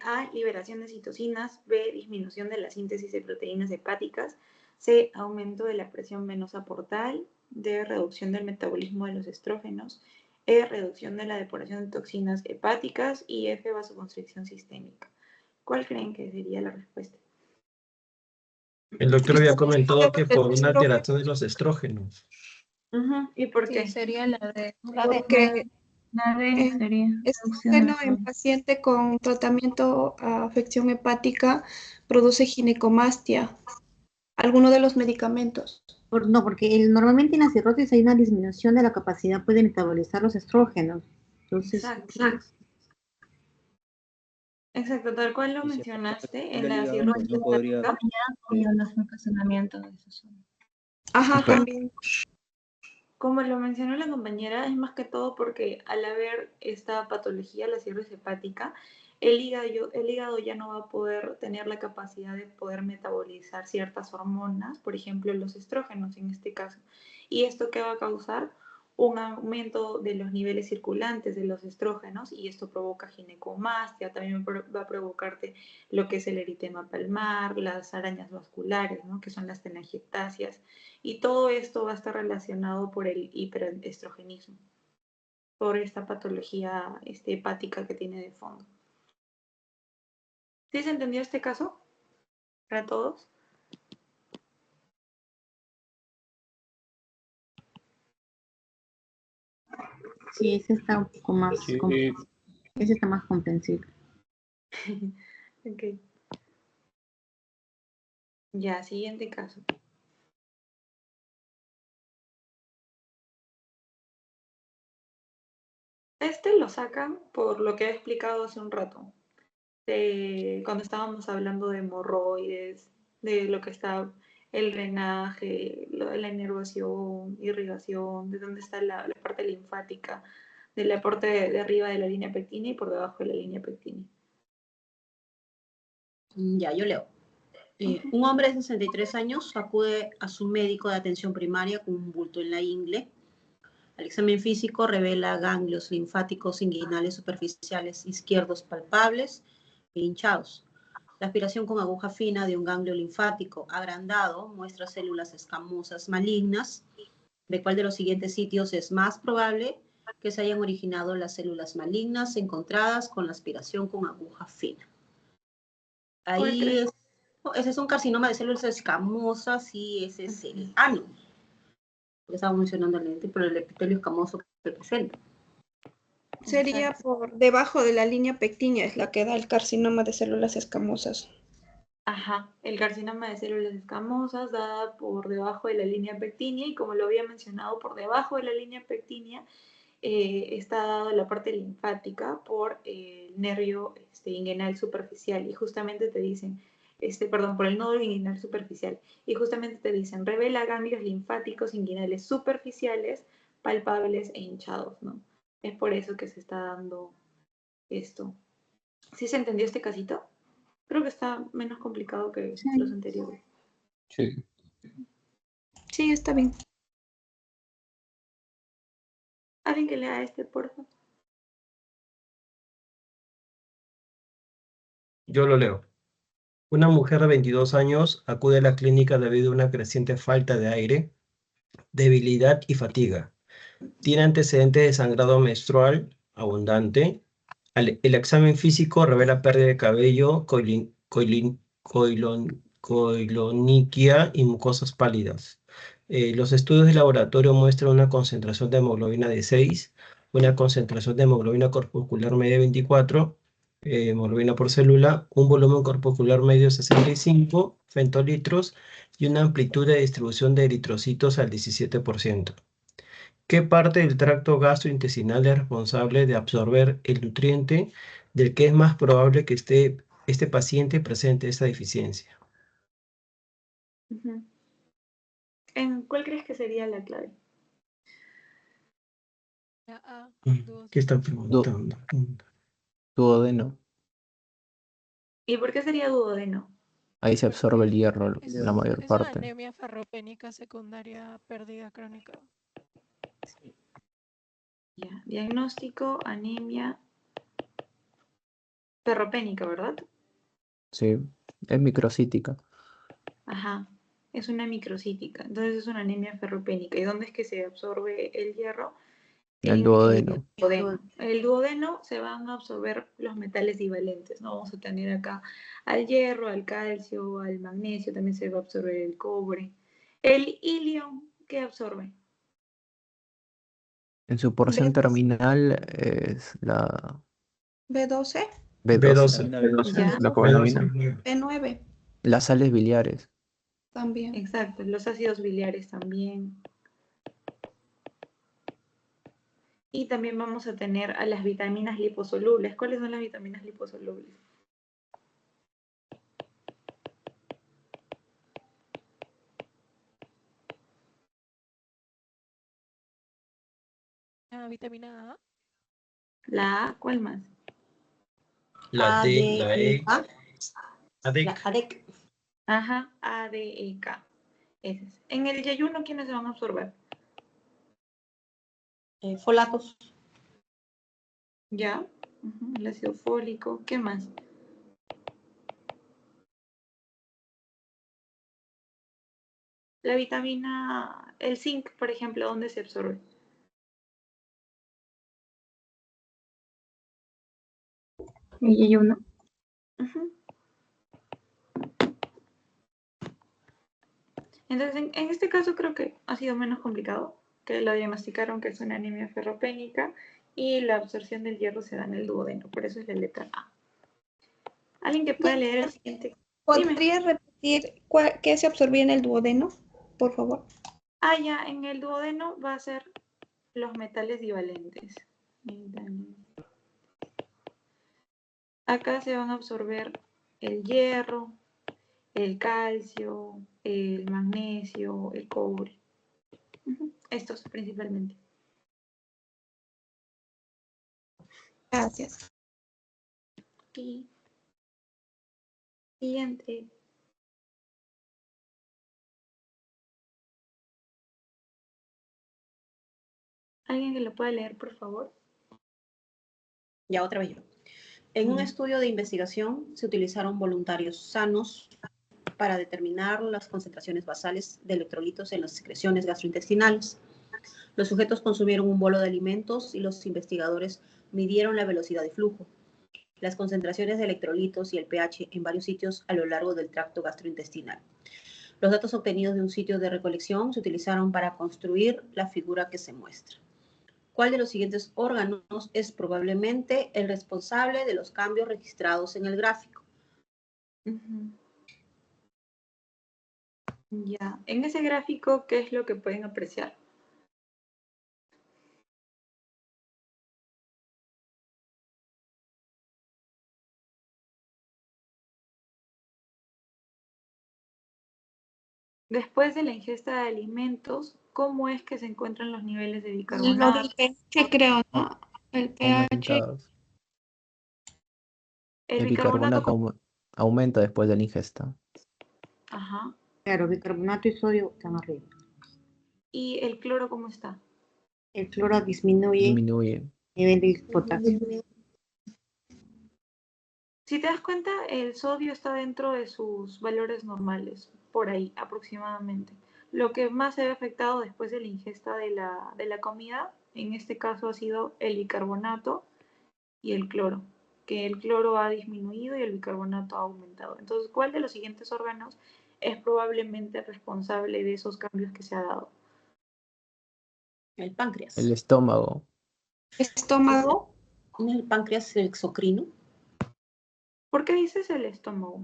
A, liberación de citocinas, B, disminución de la síntesis de proteínas hepáticas, C, aumento de la presión venosa portal. D, reducción del metabolismo de los estrógenos. E, reducción de la depuración de toxinas hepáticas. Y F, vasoconstricción sistémica. ¿Cuál creen que sería la respuesta? El doctor había comentado que por una alteración de los estrógenos. ¿Y por qué? Sí, sería la de... Porque La D sería estrógeno en paciente con tratamiento a afección hepática produce ginecomastia. Alguno de los medicamentos. No, porque normalmente en la cirrosis hay una disminución de la capacidad de metabolizar los estrógenos. Entonces, Exacto, tal cual lo mencionaste en la hígado, cirrosis no podría... hepática. los ocasionamientos de esos son. Ajá, también. Como lo mencionó la compañera, es más que todo porque al haber esta patología, la cirrosis hepática, el hígado ya no va a poder tener la capacidad de poder metabolizar ciertas hormonas, por ejemplo los estrógenos en este caso. ¿Y esto qué va a causar? Un aumento de los niveles circulantes de los estrógenos y esto provoca ginecomastia, también va a provocarte lo que es el eritema palmar, las arañas vasculares, ¿no? Que son las telangiectasias, y todo esto va a estar relacionado por el hiperestrogenismo, por esta patología hepática que tiene de fondo. ¿Sí se entendió este caso? ¿Para todos? sí, ese está un poco más, ese está más comprensible. Ok. Ya, siguiente caso. Este lo sacan por lo que he explicado hace un rato, cuando estábamos hablando de hemorroides, de lo que está el drenaje, la inervación, irrigación, de dónde está la parte linfática, de la parte de arriba de la línea pectínea y por debajo de la línea pectínea. Ya, yo leo. Un hombre de 63 años acude a su médico de atención primaria con un bulto en la ingle. El examen físico revela ganglios linfáticos inguinales superficiales izquierdos palpables e hinchados. La aspiración con aguja fina de un ganglio linfático agrandado muestra células escamosas malignas. ¿De cuál de los siguientes sitios es más probable que se hayan originado las células malignas encontradas con la aspiración con aguja fina? Ahí ese es un carcinoma de células escamosas y ese es el ano. Ya estaba mencionando el lente, pero el epitelio escamoso que presenta. Sería por debajo de la línea pectínea, es la que da el carcinoma de células escamosas. Ajá, el carcinoma de células escamosas dada por debajo de la línea pectínea, y como lo había mencionado, por debajo de la línea pectínea está dada la parte linfática por el nervio inguinal superficial, y justamente te dicen, por el nodo inguinal superficial, y justamente te dicen, revela ganglios linfáticos inguinales superficiales, palpables e hinchados, ¿no? Es por eso que se está dando esto. ¿Sí se entendió este casito? Creo que está menos complicado que los anteriores. Sí. Sí, está bien. ¿Alguien que lea por favor? Yo lo leo. Una mujer de 22 años acude a la clínica debido a una creciente falta de aire, debilidad y fatiga. Tiene antecedentes de sangrado menstrual abundante. El examen físico revela pérdida de cabello, coiloniquia y mucosas pálidas. Los estudios de laboratorio muestran una concentración de hemoglobina de 6, una concentración de hemoglobina corpuscular media 24, hemoglobina por célula, un volumen corpuscular medio 65 femtolitros y una amplitud de distribución de eritrocitos al 17%. ¿Qué parte del tracto gastrointestinal es responsable de absorber el nutriente del que es más probable que este paciente presente esta deficiencia? ¿En cuál crees que sería la clave? ¿Qué están preguntando? Duodeno. ¿Y por qué sería duodeno? Ahí se absorbe el hierro la mayor Es una parte. anemia ferropénica secundaria pérdida crónica. Ya, diagnóstico, anemia ferropénica, ¿verdad? Sí, es microcítica. Ajá. es una microcítica, entonces es una anemia ferropénica. ¿Y dónde es que se absorbe el hierro? El En duodeno. el duodeno se van a absorber los metales divalentes, ¿no? Vamos a tener acá al hierro, al calcio, al magnesio, también se va a absorber el cobre. El helio, ¿qué absorbe? En su porción terminal es la B12, B12. Ya. La cobalamina. B9 Las sales biliares. también. Exacto, los ácidos biliares también. Y también vamos a tener a las vitaminas liposolubles. ¿Cuáles son las vitaminas liposolubles? Vitamina A. La A, ¿cuál más? La D, la E, La ADEC. Ajá, A, D, E, K. Ese es. En el yayuno, ¿quiénes se van a absorber? Folatos. Ya. Ujú, el ácido fólico. ¿Qué más? La vitamina, el zinc, por ejemplo, ¿dónde se absorbe? El yeyuno. Ujú. Entonces, en este caso creo que ha sido menos complicado, que lo diagnosticaron que es una anemia ferropénica y la absorción del hierro se da en el duodeno, por eso es la letra A. ¿Alguien que pueda leer el siguiente? Dime. ¿Podrías repetir qué se absorbía en el duodeno, por favor? Ah, ya, en el duodeno va a ser los metales divalentes. Acá se van a absorber el hierro, el calcio, el magnesio, el cobre. Estos principalmente. Gracias. Y siguiente. ¿Alguien que lo pueda leer, por favor? Ya otra vez yo. En un estudio de investigación se utilizaron voluntarios sanos para determinar las concentraciones basales de electrolitos en las secreciones gastrointestinales. Los sujetos consumieron un bolo de alimentos y los investigadores midieron la velocidad de flujo, las concentraciones de electrolitos y el pH en varios sitios a lo largo del tracto gastrointestinal. Los datos obtenidos de un sitio de recolección se utilizaron para construir la figura que se muestra. ¿Cuál de los siguientes órganos es probablemente el responsable de los cambios registrados en el gráfico? Ya, en ese gráfico, ¿qué es lo que pueden apreciar? Después de la ingesta de alimentos, ¿cómo es que se encuentran los niveles de Lo bicarbonato? del pH, creo, ¿no? El pH. Aumentados. El El bicarbonato, bicarbonato aumenta después de la ingesta. ajá. Claro, bicarbonato y sodio están arriba. ¿Y el cloro cómo está? El cloro disminuye Disminuye. el nivel de potasio. Si te das cuenta, el sodio está dentro de sus valores normales, por ahí aproximadamente. Lo que más se ve afectado después de la ingesta de la comida, en este caso ha sido el bicarbonato y el cloro, que el cloro ha disminuido y el bicarbonato ha aumentado. Entonces, ¿cuál de los siguientes órganos es probablemente responsable de esos cambios que se ha dado? El páncreas. El estómago. Estómago. ¿El páncreas exocrino? ¿Por qué dices el estómago?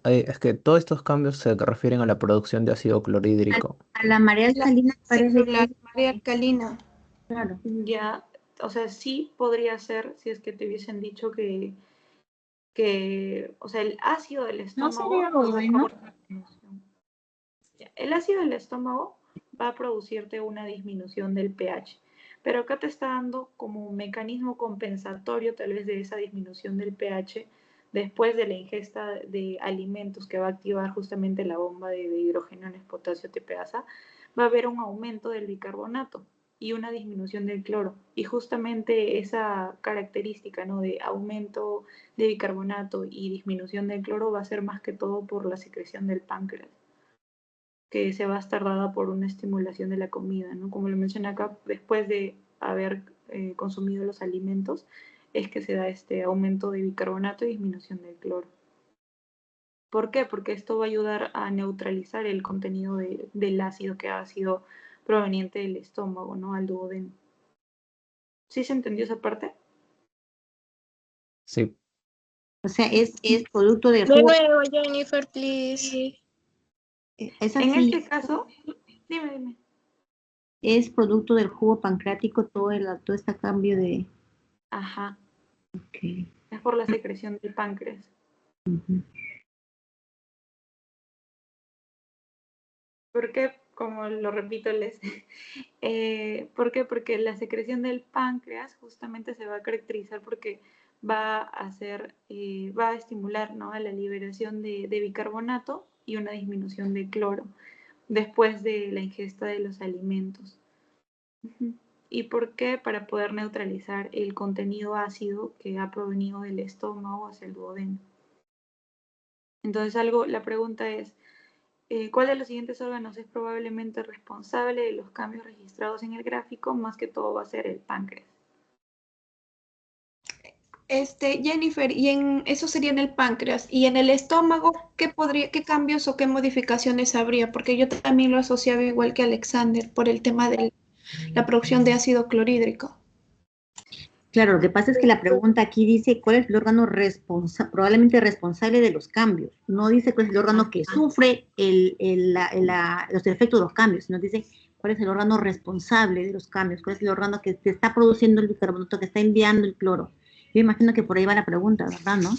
Es que todos estos cambios se refieren a la producción de ácido clorhídrico. A la marea alcalina parece La que... marea alcalina. Claro. Ya, o sea, sí podría ser si es que te hubiesen dicho que o sea, el ácido del ¿No estómago sería nos va a duodeno? provocar disminución. Ya, el ácido del estómago va a producirte una disminución del pH, pero acá te está dando como un mecanismo compensatorio tal vez de esa disminución del pH después de la ingesta de alimentos que va a activar justamente la bomba de hidrogeniones potasio TPasa, va a haber un aumento del bicarbonato y una disminución del cloro. Y justamente esa característica, ¿no?, de aumento de bicarbonato y disminución del cloro va a ser más que todo por la secreción del páncreas. que se va a estar dada por una estimulación de la comida, ¿no? Como lo mencioné acá, después de haber consumido los alimentos, es que se da este aumento de bicarbonato y disminución del cloro. ¿Por qué? Porque esto va a ayudar a neutralizar el contenido del ácido que ha sido proveniente del estómago, ¿no? Al duodeno. ¿Sí se entendió esa parte? Sí. O sea, es producto del De jugo. nuevo, Jennifer, please. Es En así, este caso, dime. es producto del jugo pancreático todo este cambio de... Ajá, Ok. es por la secreción del páncreas. Ujú. ¿Por qué? Como lo repito, ¿por qué? Porque la secreción del páncreas justamente se va a caracterizar porque va a estimular, ¿no?, a la liberación de bicarbonato y una disminución de cloro después de la ingesta de los alimentos. Ujú. ¿Y por qué? Para poder neutralizar el contenido ácido que ha provenido del estómago hacia el duodeno. Entonces, la pregunta es, ¿cuál de los siguientes órganos es probablemente responsable de los cambios registrados en el gráfico? Más que todo va a ser el páncreas. Jennifer, eso sería en el páncreas. Y en el estómago, ¿qué cambios o qué modificaciones habría? Porque yo también lo asociaba igual que Alexander por el tema de la producción de ácido clorhídrico. Claro, lo que pasa es que la pregunta aquí dice cuál es el órgano probablemente responsable de los cambios. No dice cuál es el órgano que sufre los efectos de los cambios, sino dice cuál es el órgano responsable de los cambios, cuál es el órgano que te está produciendo el bicarbonato, que está enviando el cloro. Yo imagino que por ahí va la pregunta, ¿verdad, no?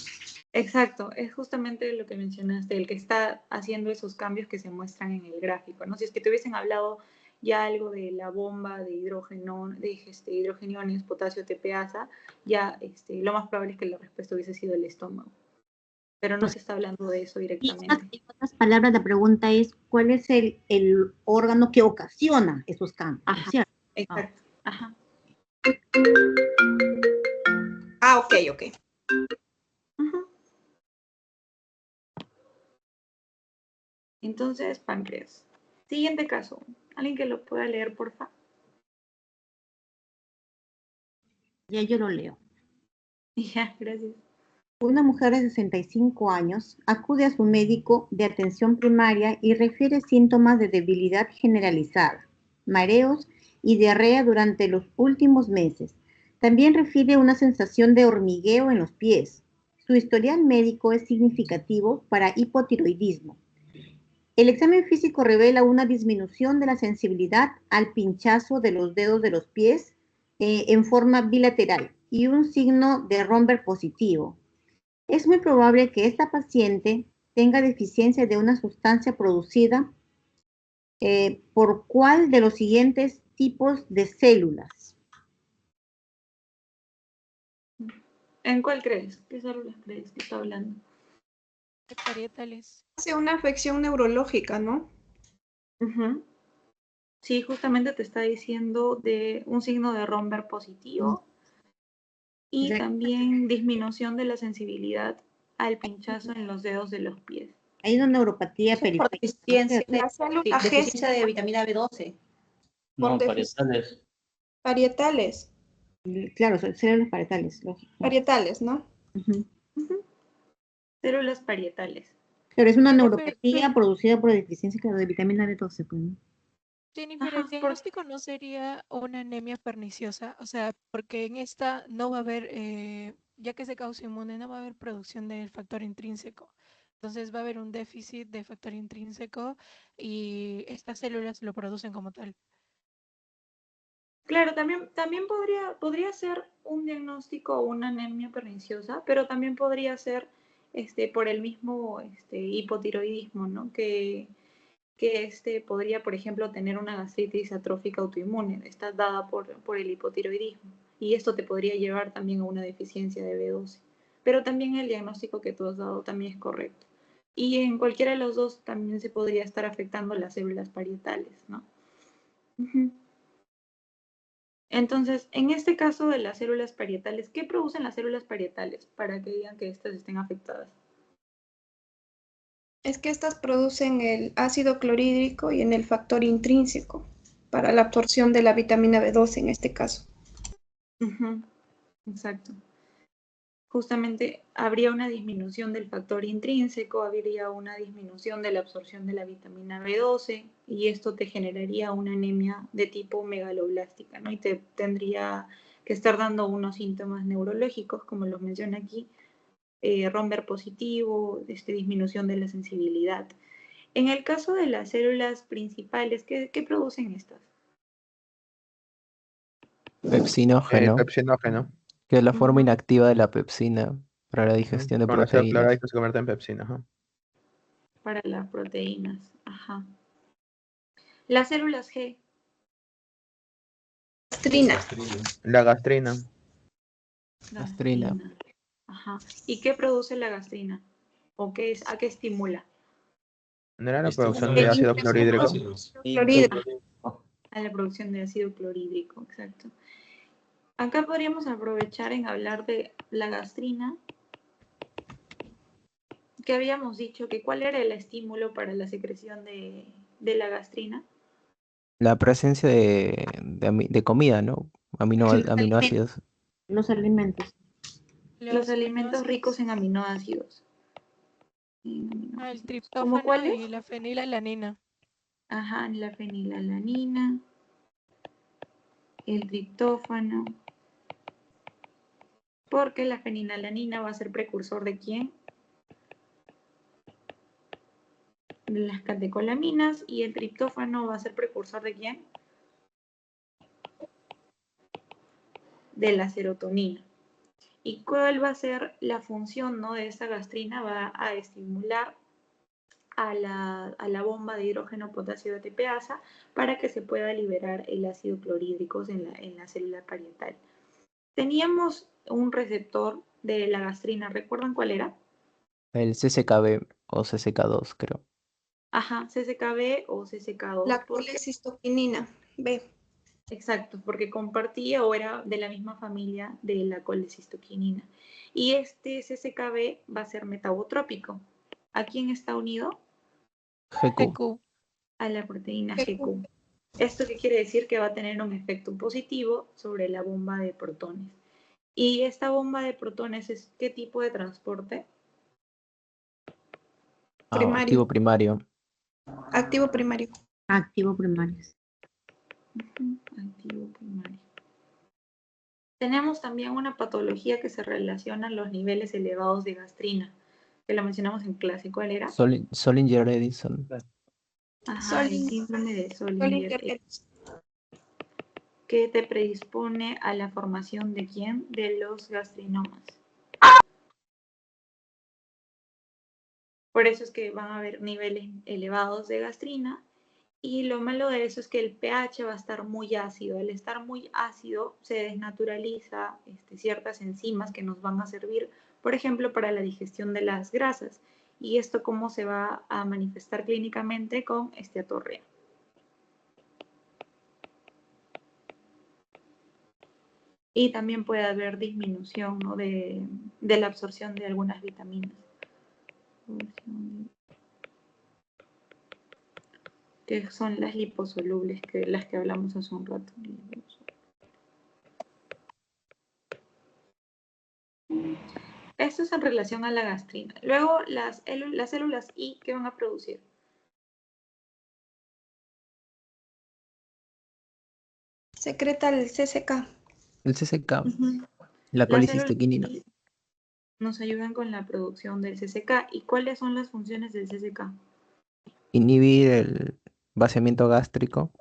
Exacto, es justamente lo que mencionaste, el que está haciendo esos cambios que se muestran en el gráfico, ¿no? Si es que te hubiesen hablado ya algo de la bomba de hidrógeno, de hidrogeniones, potasio, TPasa, ya lo más probable es que la respuesta hubiese sido el estómago. Pero no Pues, se está hablando de eso en directamente. otras palabras, la pregunta es ¿cuál es el órgano que ocasiona esos cambios? Ajá, ¿Cierto? exacto. Ajá. Ok. Ajá. Entonces, páncreas. Siguiente caso. ¿Alguien que lo pueda leer, porfa? Ya yo lo leo. Ya, gracias. Una mujer de 65 años acude a su médico de atención primaria y refiere síntomas de debilidad generalizada, mareos y diarrea durante los últimos meses. También refiere una sensación de hormigueo en los pies. Su historial médico es significativo para hipotiroidismo. El examen físico revela una disminución de la sensibilidad al pinchazo de los dedos de los pies en forma bilateral y un signo de Romberg positivo. Es muy probable que esta paciente tenga deficiencia de una sustancia producida por cuál de los siguientes tipos de células. ¿En cuál crees? ¿Qué células crees que está hablando? Parietales. Hace una afección neurológica, ¿no? Uh-huh. Sí, justamente te está diciendo de un signo de Romberg positivo y también disminución de la sensibilidad al pinchazo en los dedos de los pies. Hay una neuropatía Por periférica. deficiencia de vitamina B12. No, parietales. Parietales. Claro, son células parietales. Parietales, ¿no? Uh-huh. Uh-huh. Células parietales. Pero es una Jennifer, neuropatía producida por deficiencia de vitamina B12. Pues, ¿no? Jennifer, Ajá, el diagnóstico no sería una anemia perniciosa, o sea, porque en esta no va a haber, ya que es de causa inmune, no va a haber producción del factor intrínseco. Entonces va a haber un déficit de factor intrínseco y estas células lo producen como tal. Claro, también podría ser un diagnóstico o una anemia perniciosa, pero también podría ser por el mismo hipotiroidismo, ¿no? Que podría, por ejemplo, tener una gastritis atrófica autoinmune, está dada por el hipotiroidismo, y esto te podría llevar también a una deficiencia de B12. Pero también el diagnóstico que tú has dado también es correcto. Y en cualquiera de los dos también se podría estar afectando las células parietales, ¿no? Uh-huh. Entonces, en este caso de las células parietales, ¿qué producen las células parietales para que digan que estas estén afectadas? Es que estas producen el ácido clorhídrico y en el factor intrínseco para la absorción de la vitamina B12 en este caso. Ujú, exacto. Justamente habría una disminución del factor intrínseco, habría una disminución de la absorción de la vitamina B12 y esto te generaría una anemia de tipo megaloblástica, ¿no? Y te tendría que estar dando unos síntomas neurológicos, como los menciona aquí, romper positivo, disminución de la sensibilidad. En el caso de las células principales, ¿qué producen estas? Pepsinógeno, Pepsinógeno. que es la forma inactiva de la pepsina para la Ujú. digestión de Con ácido proteínas. clorhídrico se convierte en pepsina. Ajá. Para las proteínas. Ajá. Las células G. Gastrina. La gastrina. Gastrina. Ajá. ¿Y qué produce la gastrina? ¿O qué es, a qué estimula? ¿No era la producción de ácido clorhídrico? A la producción de ácido clorhídrico, exacto. Acá podríamos aprovechar en hablar de la gastrina, que habíamos dicho que cuál era el estímulo para la secreción de la gastrina. La presencia de comida, ¿no? Aminoácidos. Los alimentos. Los alimentos ricos en aminoácidos. El ¿Cómo triptófano cuáles? y la fenilalanina. Ajá, la fenilalanina, el triptófano. Porque la fenilalanina va a ser precursor ¿de quién? De las catecolaminas, y el triptófano va a ser precursor ¿de quién? De la serotonina. ¿Y cuál va a ser la función, ¿no?, de esta gastrina? Va a estimular a la bomba de hidrógeno potasio ATPasa para que se pueda liberar el ácido clorhídrico en la célula parietal. Teníamos un receptor de la gastrina, ¿recuerdan cuál era? El CCKB o CCK2, creo. Ajá, CCKB o CCK2. La colecistoquinina B. Exacto, porque compartía o era de la misma familia de la colecistoquinina. Y este CCKB va a ser metabotrópico. ¿A quién está unido? GQ. A la proteína GQ. ¿Esto qué quiere decir? Que va a tener un efecto positivo sobre la bomba de protones. ¿Y esta bomba de protones es qué tipo de transporte? Primario. Activo primario. Activo primario. Activo primario. Activo primario. Tenemos también una patología que se relaciona a los niveles elevados de gastrina, que lo mencionamos en clase. ¿Cuál era? Solinger-Edison. Ajá, el síndrome de Solinger-Edison, que te predispone a la formación ¿de quién? De los gastrinomas. Por eso es que van a haber niveles elevados de gastrina, y lo malo de eso es que el pH va a estar muy ácido. Al estar muy ácido se desnaturaliza ciertas enzimas que nos van a servir, por ejemplo, para la digestión de las grasas. ¿Y esto cómo se va a manifestar clínicamente? Con esteatorrea. Y también puede haber disminución, ¿no?, de la absorción de algunas vitaminas, que son las liposolubles, las que hablamos hace un rato. Esto es en relación a la gastrina. Luego, las células I, ¿qué van a producir? Secreta el CCK. El CCK. Ujú. La Las células colicistequinina. I nos ayudan con la producción del CCK. ¿Y cuáles son las funciones del CCK? Inhibir el vaciamiento gástrico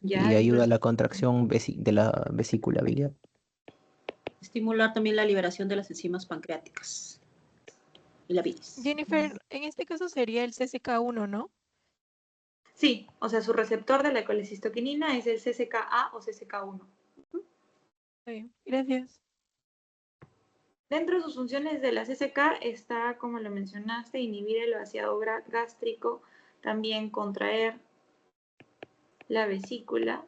Ya, y ayuda a la contracción de la vesícula biliar. Estimular también la liberación de las enzimas pancreáticas y la bilis. Jennifer, en este caso sería el CCK1, ¿no? Sí, o sea, su receptor de la colecistoquinina es el CCKA o CCK1. Sí, gracias. Dentro de sus funciones de la CCK está, como lo mencionaste, inhibir el vaciado gástrico, también contraer la vesícula,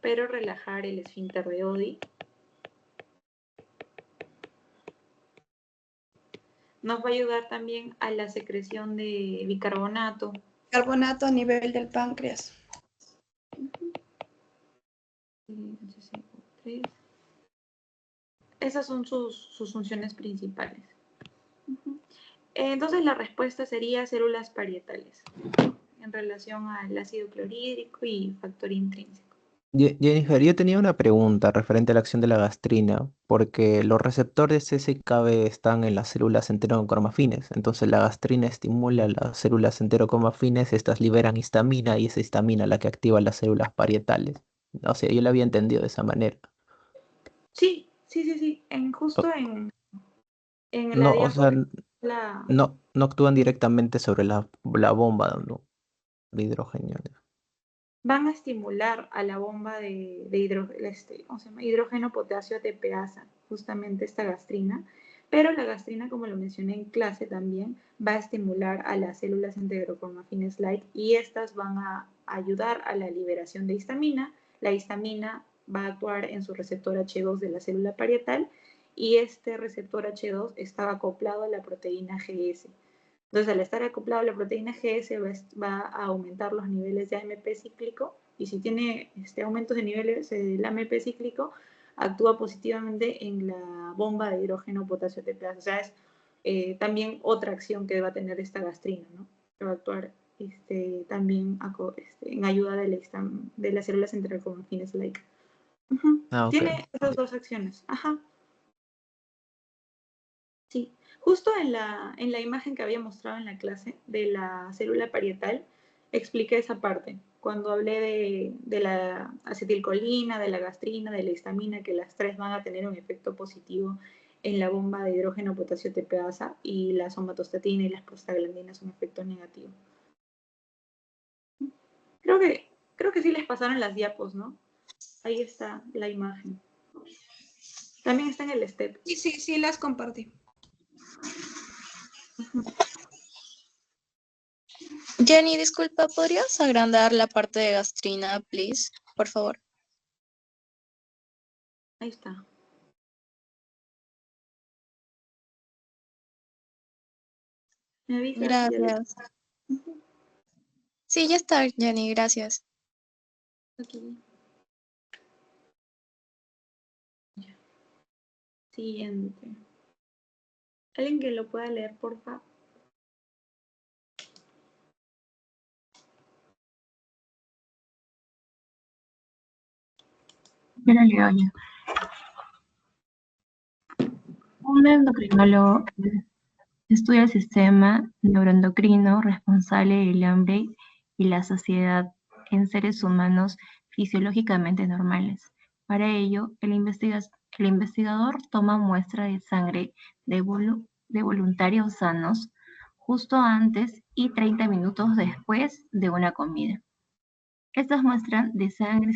pero relajar el esfínter de Oddi. Nos va a ayudar también a la secreción de bicarbonato. Carbonato a nivel del páncreas. Esas son sus funciones principales. Entonces la respuesta sería células parietales en relación al ácido clorhídrico y factor intrínseco. Jennifer, yo tenía una pregunta referente a la acción de la gastrina, porque los receptores SKB están en las células enterocromafines, entonces la gastrina estimula las células enterocromafines, estas liberan histamina y es histamina la que activa las células parietales. O sea, yo lo había entendido de esa manera. Sí. Justo O- en la No, o sea, diapositiva no actúan directamente sobre la bomba, ¿no? De hidrógeno. van a estimular a la bomba de hidrógeno potasio ATPasa, justamente esta gastrina, pero la gastrina, como lo mencioné en clase también, va a estimular a las células enterocromafines light y estas van a ayudar a la liberación de histamina. La histamina va a actuar en su receptor H2 de la célula parietal y este receptor H2 está acoplado a la proteína GS. Entonces, al estar acoplado a la proteína GS va a aumentar los niveles de AMP cíclico y si tiene aumentos de niveles del AMP cíclico, actúa positivamente en la bomba de hidrógeno potasio ATPasa. O sea, es también otra acción que va a tener esta gastrina, ¿no? Que va a actuar también en ayuda de las células enterocromafines like. Ah, ok. Tiene esas dos acciones. Ajá. Sí, justo en la imagen que había mostrado en la clase de la célula parietal, expliqué esa parte. Cuando hablé de la acetilcolina, de la gastrina, de la histamina, que las tres van a tener un efecto positivo en la bomba de hidrógeno potasio ATPasa y la somatostatina y las prostaglandinas un efecto negativo. Creo que sí les pasaron las diapos, ¿no? Ahí está la imagen. También está en el step. Sí, las compartí. Jenny, disculpa, ¿podrías agrandar la parte de gastrina, please? Por favor. Ahí está. ¿Me avisas? Gracias. Sí, ya está, Jenny, gracias. Aquí. Siguiente. ¿Alguien que lo pueda leer, por favor? Yo lo leo yo. Un endocrinólogo estudia el sistema neuroendocrino responsable del hambre y la saciedad en seres humanos fisiológicamente normales. Para ello, el investigador toma muestra de sangre de voluntarios sanos justo antes y 30 minutos después de una comida. Estas muestras de sangre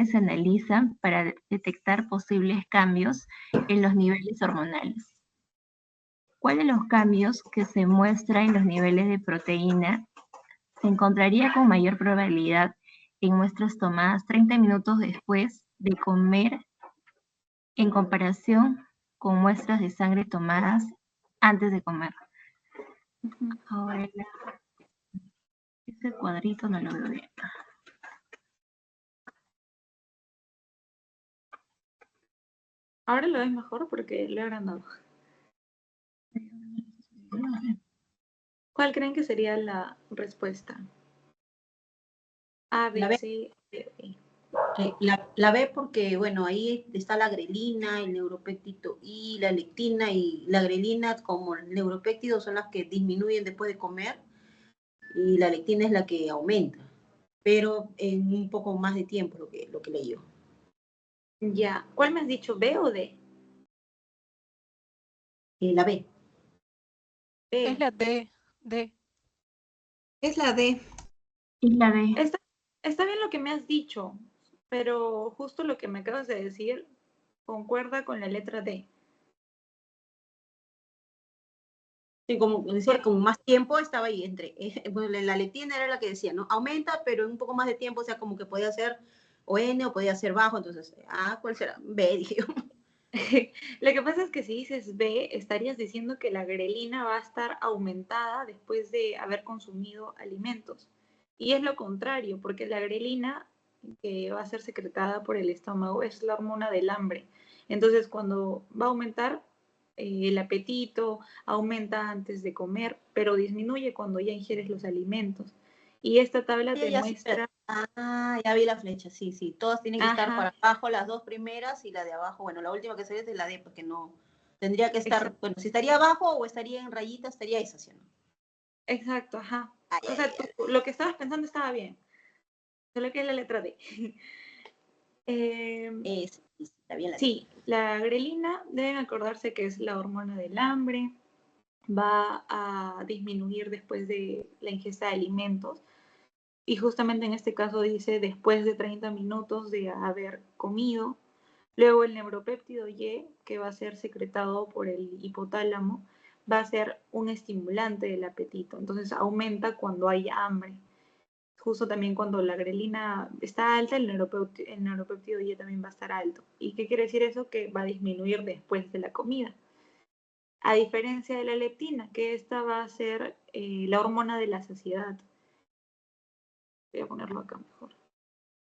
se analizan para detectar posibles cambios en los niveles hormonales. ¿Cuál de los cambios que se muestra en los niveles de proteína se encontraría con mayor probabilidad en muestras tomadas 30 minutos después de comer en comparación con muestras de sangre tomadas antes de comer? Ahora, ese cuadrito no lo veo bien. Ahora lo ves mejor porque lo he agrandado. ¿Cuál creen que sería la respuesta? A, La B, B. C, D, E. La B porque, bueno, ahí está la grelina, el neuropéptido y la lectina, y la grelina como el neuropéptido son las que disminuyen después de comer y la lectina es la que aumenta, pero en un poco más de tiempo lo que leí yo. Ya. ¿Cuál me has dicho, B o D? La B. B. Es la D. Es la D. Es la D. Está bien lo que me has dicho, pero justo lo que me acabas de decir concuerda con la letra D. Sí, como decía, con más tiempo estaba ahí entre, bueno, la lectina era la que decía, ¿no? Aumenta, pero en un poco más de tiempo, o sea, como que podía ser o N o podía ser bajo, entonces, ¿cuál será? B, dije yo. Lo que pasa es que si dices B, estarías diciendo que la grelina va a estar aumentada después de haber consumido alimentos. Y es lo contrario, porque la grelina que va a ser secretada por el estómago es la hormona del hambre. Entonces, cuando va a aumentar el apetito, aumenta antes de comer, pero disminuye cuando ya ingieres los alimentos. Y esta tabla te muestra... Ya vi la flecha, sí, sí. Todas tienen que estar Ajá. para abajo, las dos primeras y la de abajo. Bueno, la última que sale es de la D, porque no... Tendría que estar, Exacto. bueno, si estaría abajo o estaría en rayita, estaría esa, ¿sí o no? Exacto, ajá. O sea, lo que estabas pensando estaba bien. Solo que es la letra D. Está bien la Sí, la grelina, deben acordarse que es la hormona del hambre, va a disminuir después de la ingesta de alimentos y justamente en este caso dice después de 30 minutos de haber comido. Luego el neuropéptido Y, que va a ser secretado por el hipotálamo, va a ser un estimulante del apetito, entonces aumenta cuando hay hambre. Justo también cuando la grelina está alta, el neuropéptido Y también va a estar alto. ¿Y qué quiere decir eso? Que va a disminuir después de la comida. A diferencia de la leptina, que esta va a ser la hormona de la saciedad. Voy a ponerlo acá mejor.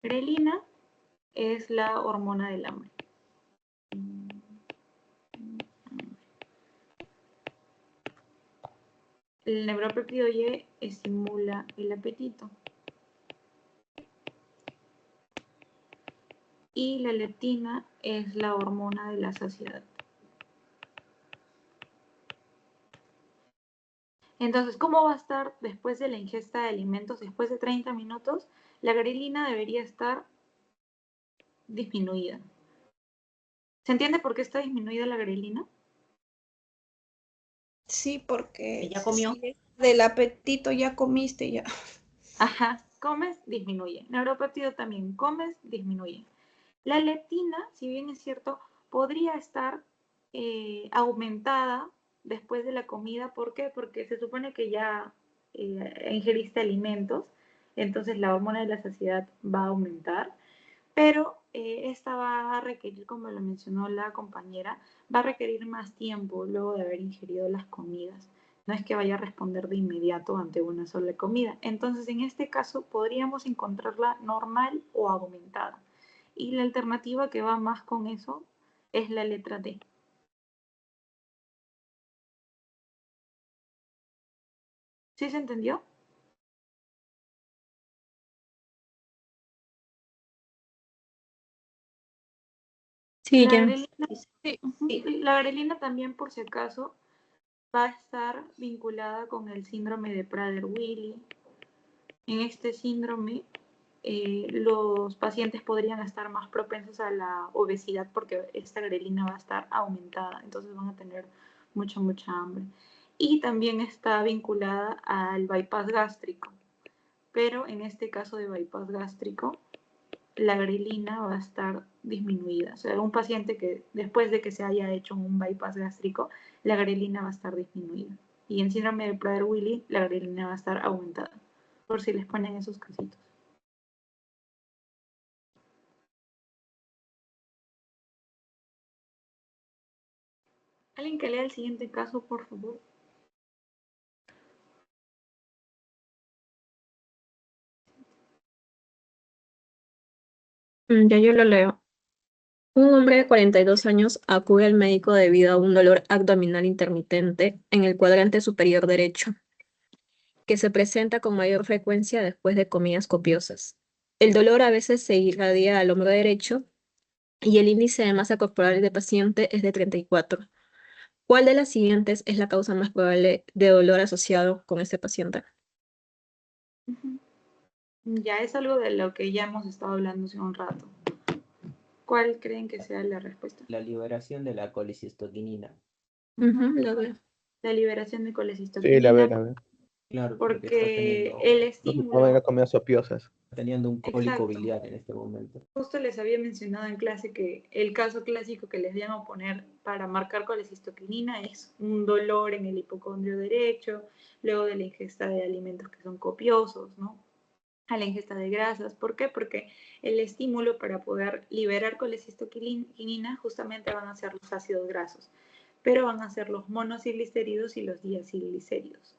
Grelina es la hormona del hambre. El neuropéptido Y estimula el apetito. Y la leptina es la hormona de la saciedad. Entonces, ¿cómo va a estar después de la ingesta de alimentos? Después de 30 minutos, la grelina debería estar disminuida. ¿Se entiende por qué está disminuida la grelina? Sí, porque ya comió. si del apetito ya comiste ya. Ajá, comes, disminuye. Neuropéptido también, comes, disminuye. La leptina, si bien es cierto, podría estar aumentada después de la comida. ¿Por qué? Porque se supone que ya ingeriste alimentos, entonces la hormona de la saciedad va a aumentar, pero esta va a requerir, como lo mencionó la compañera, va a requerir más tiempo luego de haber ingerido las comidas. No es que vaya a responder de inmediato ante una sola comida. Entonces, en este caso, podríamos encontrarla normal o aumentada. Y la alternativa que va más con eso es la letra D. ¿Sí se entendió? Sí, La ya. grelina, la grelina también, por si acaso, va a estar vinculada con el síndrome de Prader-Willi. En este síndrome, los pacientes podrían estar más propensos a la obesidad porque esta grelina va a estar aumentada, entonces van a tener mucha hambre. Y también está vinculada al bypass gástrico, pero en este caso de bypass gástrico, la grelina va a estar disminuida. O sea, un paciente que después de que se haya hecho un bypass gástrico, la grelina va a estar disminuida. Y en síndrome de Prader-Willi, la grelina va a estar aumentada, por si les ponen esos casitos. ¿Alguien que lea el siguiente caso, por favor? Ya yo lo leo. Un hombre de 42 años acude al médico debido a un dolor abdominal intermitente en el cuadrante superior derecho, que se presenta con mayor frecuencia después de comidas copiosas. El dolor a veces se irradia al hombro derecho y el índice de masa corporal del paciente es de 34. ¿Cuál de las siguientes es la causa más probable de dolor asociado con este paciente? Ya es algo de lo que ya hemos estado hablando hace un rato. ¿Cuál creen que sea la respuesta? La liberación de la colicistoquinina. Lo veo. La liberación de Sí, colecistoquinina. la ve, la ve. Claro, Porque el No estímulo... venga comidas opiosas. teniendo un cólico Exacto. biliar en este momento. Justo les había mencionado en clase que el caso clásico que les llaman poner para marcar colecistoquinina es un dolor en el hipocondrio derecho, luego de la ingesta de alimentos que son copiosos, ¿no? a la ingesta de grasas. ¿Por qué? Porque el estímulo para poder liberar colecistoquinina justamente van a ser los ácidos grasos, pero van a ser los monoacilglicéridos y los diacilglicéridos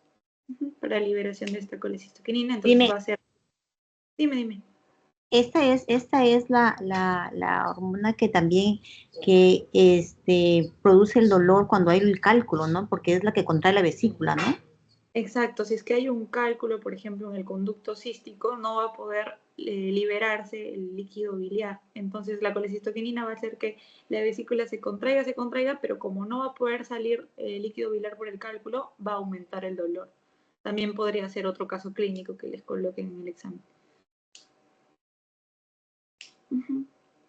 para liberación de esta colecistoquinina. Entonces va a ser... Dime. Esta es la hormona que también produce el dolor cuando hay el cálculo, ¿no? Porque es la que contrae la vesícula, ¿no? Exacto, si es que hay un cálculo, por ejemplo, en el conducto cístico, no va a poder liberarse el líquido biliar. Entonces la colecistoquinina va a hacer que la vesícula se contraiga, pero como no va a poder salir el líquido biliar por el cálculo, va a aumentar el dolor. También podría ser otro caso clínico que les coloquen en el examen.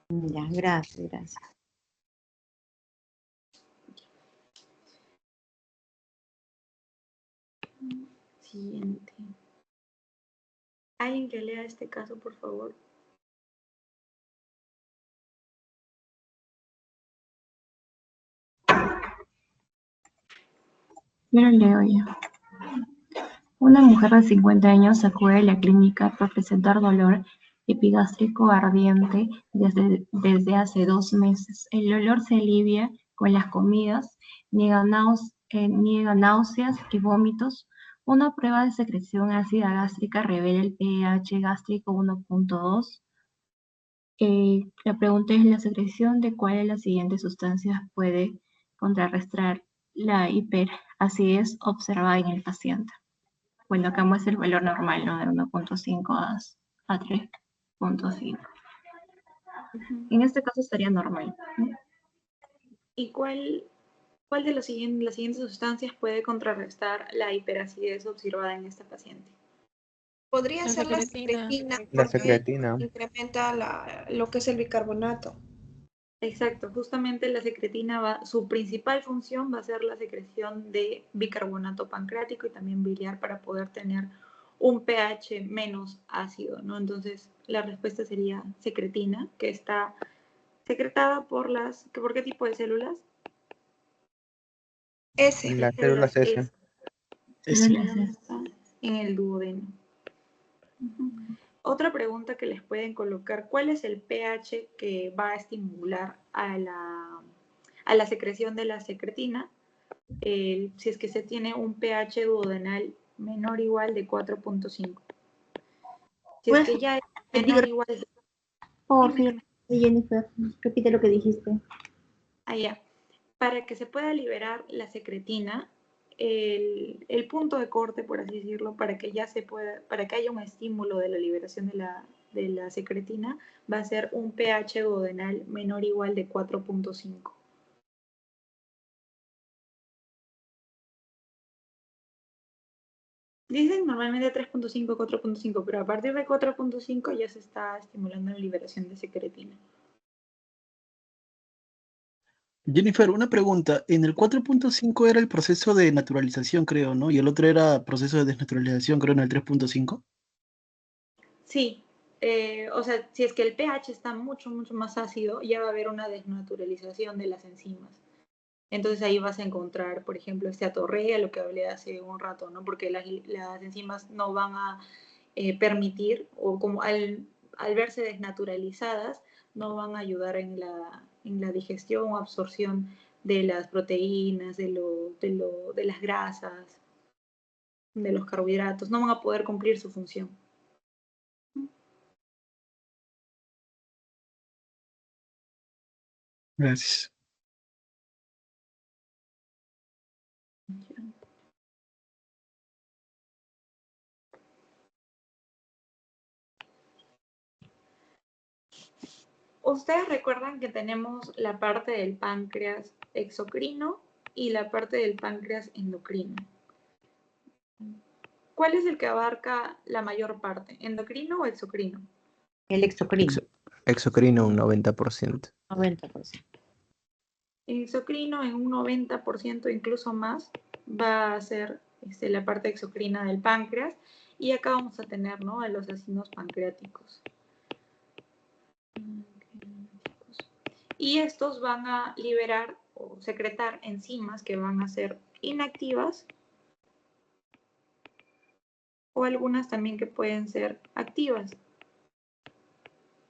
Ya, gracias. Siguiente. ¿Alguien que lea este caso, por favor? Yo lo leo ya. Una mujer de 50 años acude a la clínica por presentar dolor epigástrico ardiente desde hace 2 meses. El dolor se alivia con las comidas, niega náuseas y vómitos. Una prueba de secreción ácida gástrica revela el pH gástrico 1.2. La pregunta es: ¿la secreción de cuál de las siguientes sustancias puede contrarrestar la hiperacidez observada en el paciente? Bueno, acá muestra el valor normal, ¿no? De 1.5 a 3.5. En este caso estaría normal, ¿no? ¿Y cuál de las siguientes sustancias puede contrarrestar la hiperacidez observada en esta paciente? Podría ser la secretina, La porque secretina. incrementa lo que es el bicarbonato. Exacto, justamente la secretina su principal función va a ser la secreción de bicarbonato pancreático y también biliar para poder tener un pH menos ácido, ¿no? Entonces, la respuesta sería secretina, que está secretada ¿por qué tipo de células? S. Las células S. En el duodeno. Otra pregunta que les pueden colocar: ¿cuál es el pH que va a estimular a la secreción de la secretina? Si es que se tiene un pH duodenal menor o igual de 4.5. Si es que ya es menor o igual de... Por fin, Jennifer, repite lo que dijiste. Allá. Para que se pueda liberar la secretina, el punto de corte, por así decirlo, para que haya un estímulo de la liberación de la secretina, va a ser un pH duodenal menor o igual de 4.5. Dicen normalmente 3.5, 4.5, pero a partir de 4.5 ya se está estimulando la liberación de secretina. Jennifer, una pregunta. En el 4.5 era el proceso de naturalización, creo, ¿no? Y el otro era proceso de desnaturalización, creo, en el 3.5. Sí, o sea, si es que el pH está mucho más ácido, ya va a haber una desnaturalización de las enzimas. Entonces ahí vas a encontrar, por ejemplo, atorrea, lo que hablé hace un rato, ¿no? Porque las enzimas no van a permitir, o como al verse desnaturalizadas, no van a ayudar en la digestión o absorción de las proteínas, de las grasas, de los carbohidratos, no van a poder cumplir su función. Gracias. Ustedes recuerdan que tenemos la parte del páncreas exocrino y la parte del páncreas endocrino. ¿Cuál es el que abarca la mayor parte? ¿Endocrino o exocrino? El exocrino. Exocrino un 90%. 90%. Exocrino en un 90%, incluso más, va a ser la parte exocrina del páncreas. Y acá vamos a tener, ¿no?, a los ácidos pancreáticos. Y estos van a liberar o secretar enzimas que van a ser inactivas o algunas también que pueden ser activas.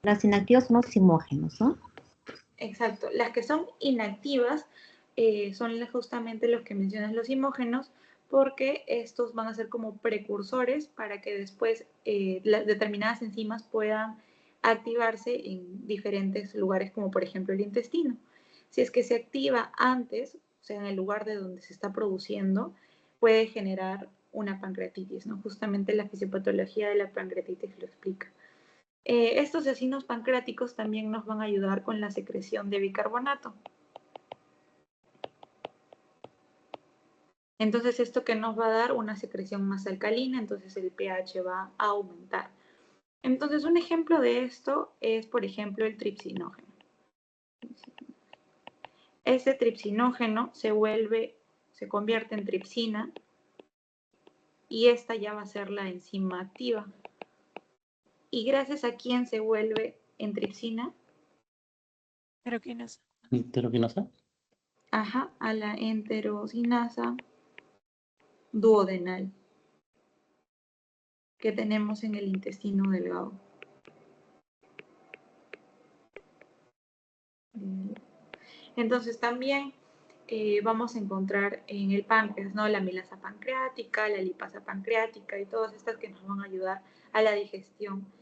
Las inactivas son los simógenos, ¿no? Exacto. Las que son inactivas son justamente los que mencionas, los simógenos, porque estos van a ser como precursores para que después las determinadas enzimas puedan activarse en diferentes lugares, como por ejemplo el intestino. Si es que se activa antes, o sea, en el lugar de donde se está produciendo, puede generar una pancreatitis, ¿no? Justamente la fisiopatología de la pancreatitis lo explica. Estos acinos pancreáticos también nos van a ayudar con la secreción de bicarbonato. Entonces, ¿esto que nos va a dar? Una secreción más alcalina, entonces el pH va a aumentar. Entonces, un ejemplo de esto es, por ejemplo, el tripsinógeno. Ese tripsinógeno se convierte en tripsina y esta ya va a ser la enzima activa. ¿Y gracias a quién se vuelve en tripsina? Enteroquinasa. ¿Enteroquinasa? Ajá, a la enterocinasa duodenal que tenemos en el intestino delgado. Entonces también vamos a encontrar en el páncreas, ¿no? La amilasa pancreática, la lipasa pancreática y todas estas que nos van a ayudar a la digestión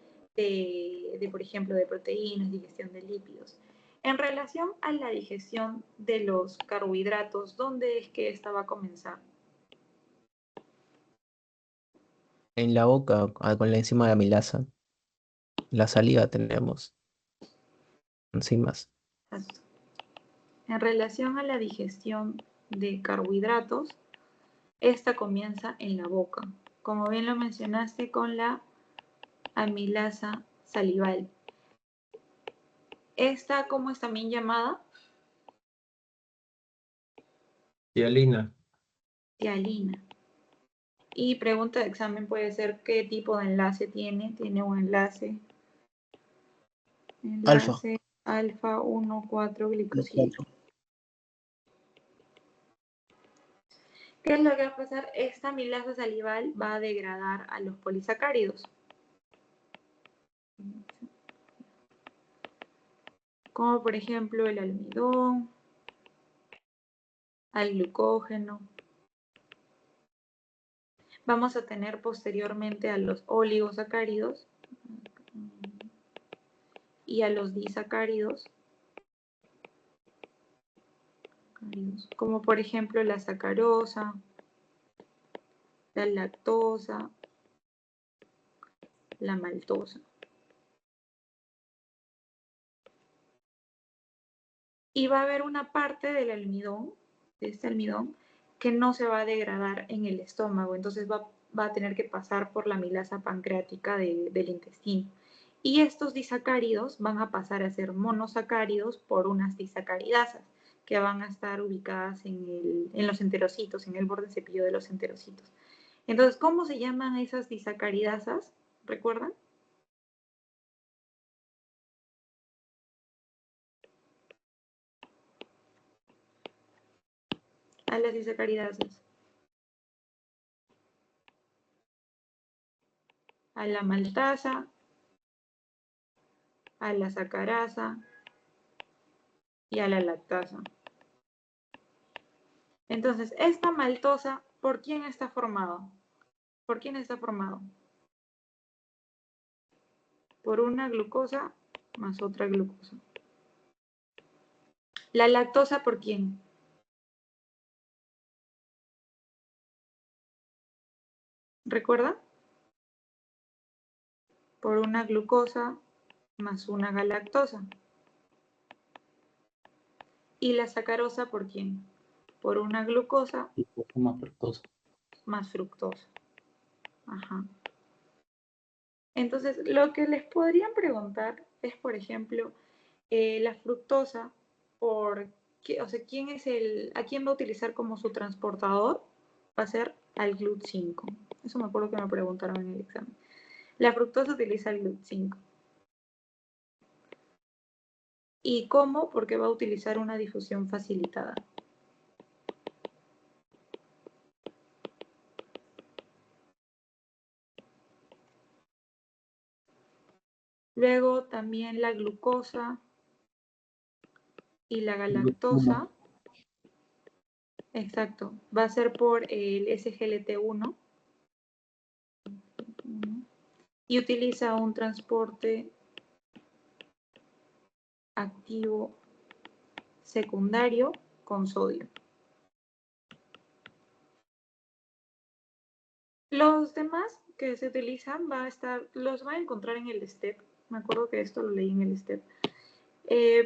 por ejemplo, de proteínas, digestión de lípidos. En relación a la digestión de los carbohidratos, ¿dónde es que esta va a comenzar? En la boca, con la enzima de amilasa. La saliva tenemos enzimas. En relación a la digestión de carbohidratos, esta comienza en la boca, como bien lo mencionaste con la amilasa salival. Esta, ¿cómo es también llamada? Tialina. Tialina. Y pregunta de examen puede ser ¿qué tipo de enlace tiene? Tiene un enlace alfa 1,4 glicosilado. ¿Qué es lo que va a pasar? Esta amilasa salival va a degradar a los polisacáridos. Como por ejemplo el almidón, al glucógeno. Vamos a tener posteriormente a los oligosacáridos y a los disacáridos, como por ejemplo la sacarosa, la lactosa, la maltosa. Y va a haber una parte del almidón, de este almidón, que no se va a degradar en el estómago, entonces va a tener que pasar por la amilasa pancreática del intestino. Y estos disacáridos van a pasar a ser monosacáridos por unas disacaridasas, que van a estar ubicadas en los enterocitos, en el borde cepillo de los enterocitos. Entonces, ¿cómo se llaman esas disacaridasas? ¿Recuerdan? A las disacaridasas. A la maltasa, a la sacarasa y a la lactasa. Entonces, esta maltosa, ¿por quién está formado? ¿Por quién está formado? Por una glucosa más otra glucosa. La lactosa, ¿por quién? ¿Recuerda? Por una glucosa más una galactosa. ¿Y la sacarosa por quién? Por una glucosa Más fructosa. más fructosa. Ajá. Entonces, lo que les podrían preguntar es, por ejemplo, la fructosa, ¿quién es a quién va a utilizar como su transportador? Va a ser al GLUT5. Eso me acuerdo que me preguntaron en el examen. La fructosa utiliza el GLUT5. ¿Y cómo? Porque va a utilizar una difusión facilitada. Luego también la glucosa y la galactosa. Exacto, va a ser por el SGLT1 y utiliza un transporte activo secundario con sodio. Los demás que se utilizan los van a encontrar en el STEP. Me acuerdo que esto lo leí en el STEP.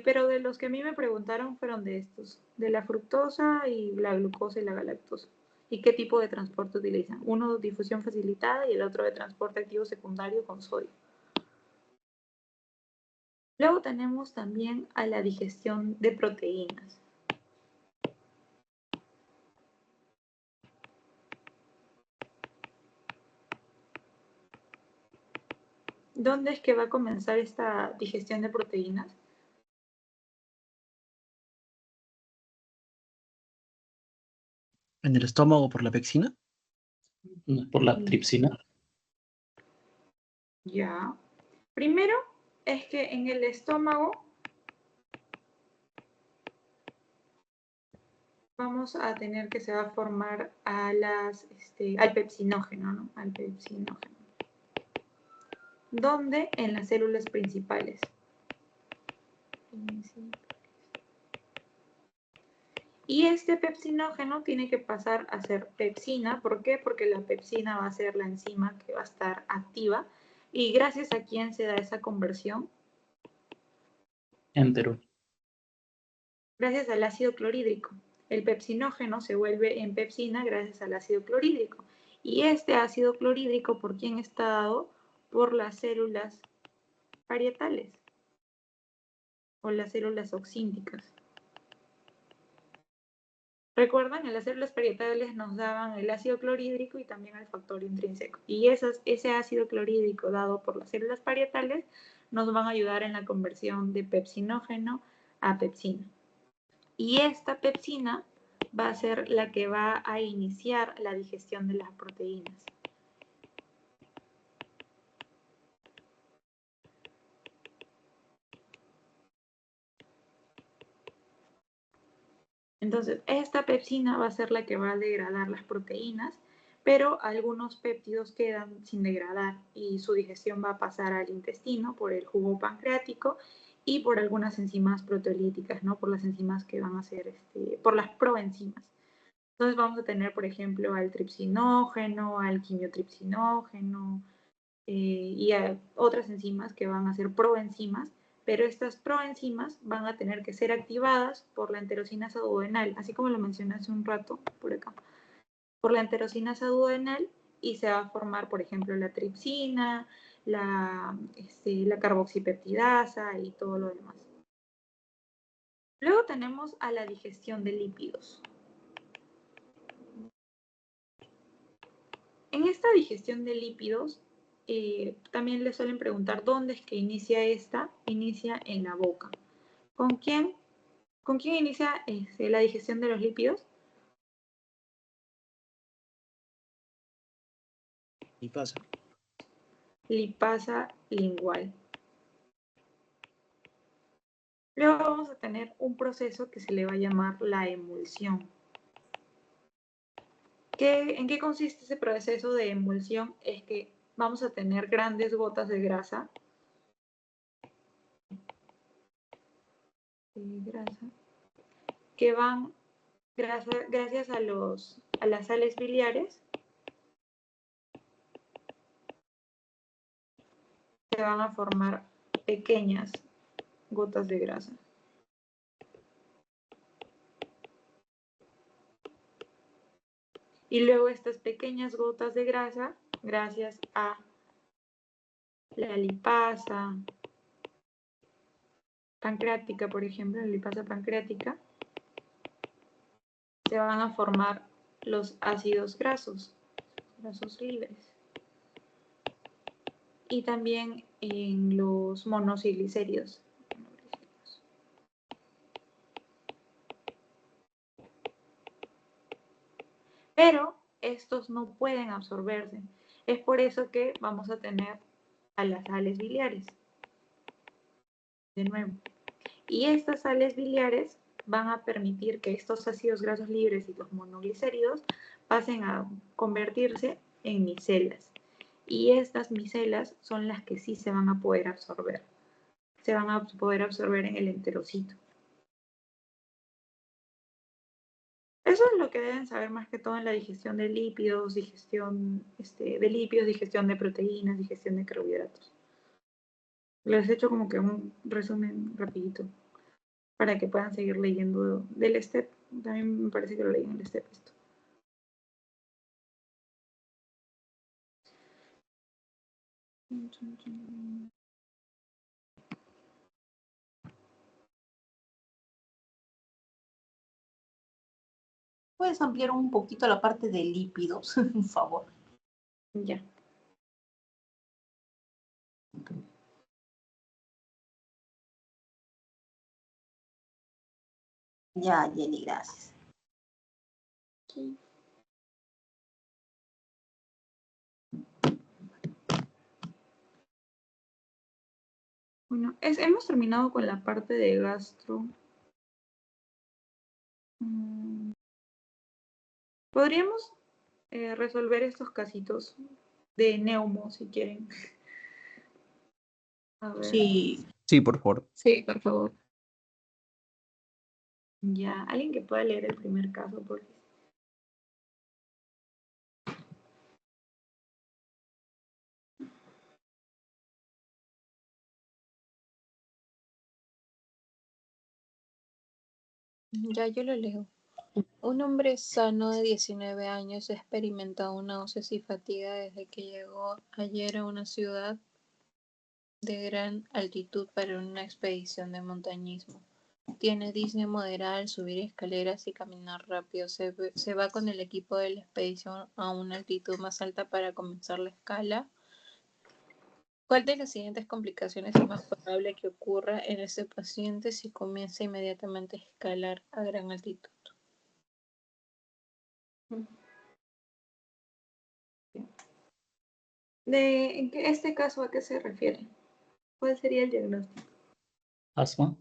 Pero de los que a mí me preguntaron fueron de estos, de la fructosa y la glucosa y la galactosa. ¿Y qué tipo de transporte utilizan? Uno de difusión facilitada y el otro de transporte activo secundario con sodio. Luego tenemos también a la digestión de proteínas. ¿Dónde es que va a comenzar esta digestión de proteínas? ¿En el estómago por la pexina? Por la tripsina. Ya. Primero es que en el estómago vamos a tener que se va a formar al pepsinógeno, ¿no? Al pepsinógeno. ¿Dónde? En las células principales. Y este pepsinógeno tiene que pasar a ser pepsina. ¿Por qué? Porque la pepsina va a ser la enzima que va a estar activa. ¿Y gracias a quién se da esa conversión? Entero. Gracias al ácido clorhídrico. El pepsinógeno se vuelve en pepsina gracias al ácido clorhídrico. Y este ácido clorhídrico, ¿por quién está dado? Por las células parietales o las células oxínticas. Recuerdan, en las células parietales nos daban el ácido clorhídrico y también el factor intrínseco. Y ese ácido clorhídrico dado por las células parietales nos van a ayudar en la conversión de pepsinógeno a pepsina. Y esta pepsina va a ser la que va a iniciar la digestión de las proteínas. Entonces, esta pepsina va a ser la que va a degradar las proteínas, pero algunos péptidos quedan sin degradar y su digestión va a pasar al intestino por el jugo pancreático y por algunas enzimas proteolíticas, ¿no? Por las enzimas que van a ser, por las proenzimas. Entonces vamos a tener, por ejemplo, al tripsinógeno, al quimiotripsinógeno y a otras enzimas que van a ser proenzimas, pero estas proenzimas van a tener que ser activadas por la enterosinasa duodenal, así como lo mencioné hace un rato por acá, por la enterosinasa duodenal y se va a formar, por ejemplo, la tripsina, la carboxipeptidasa y todo lo demás. Luego tenemos a la digestión de lípidos. En esta digestión de lípidos, también le suelen preguntar dónde es que inicia esta. Inicia en la boca. ¿Con quién inicia la digestión de los lípidos? Lipasa. Lipasa lingual. Luego vamos a tener un proceso que se le va a llamar la emulsión. ¿En qué consiste ese proceso de emulsión? Es que vamos a tener grandes gotas de grasa. Que van, gracias a las sales biliares, se van a formar pequeñas gotas de grasa. Y luego estas pequeñas gotas de grasa, gracias a la lipasa pancreática, por ejemplo, la lipasa pancreática, se van a formar los ácidos grasos libres. Y también en los monoglicéridos. Pero estos no pueden absorberse. Es por eso que vamos a tener a las sales biliares. de nuevo. Y estas sales biliares van a permitir que estos ácidos grasos libres y los monoglicéridos pasen a convertirse en micelas. Y estas micelas son las que sí se van a poder absorber. Se van a poder absorber en el enterocito. Eso es lo que deben saber más que todo en la digestión de lípidos, digestión de proteínas, digestión de carbohidratos. Les he hecho como que un resumen rapidito para que puedan seguir leyendo del STEP. También me parece que lo leí en el STEP esto. ¿Puedes ampliar un poquito la parte de lípidos, por favor? Ya. Ya, Jenny, gracias. Sí. Bueno, hemos terminado con la parte de gastro. Podríamos resolver estos casitos de neumo, si quieren. A ver. Sí. Sí, por favor. Sí, por favor. Ya, alguien que pueda leer el primer caso, por favor. Ya yo lo leo. Un hombre sano de 19 años ha experimentado náuseas y fatiga desde que llegó ayer a una ciudad de gran altitud para una expedición de montañismo. Tiene disnea moderada al subir escaleras y caminar rápido. Se va con el equipo de la expedición a una altitud más alta para comenzar la escala. ¿Cuál de las siguientes complicaciones es más probable que ocurra en este paciente si comienza inmediatamente a escalar a gran altitud? ¿En este caso a qué se refiere? ¿Cuál sería el diagnóstico? Asma.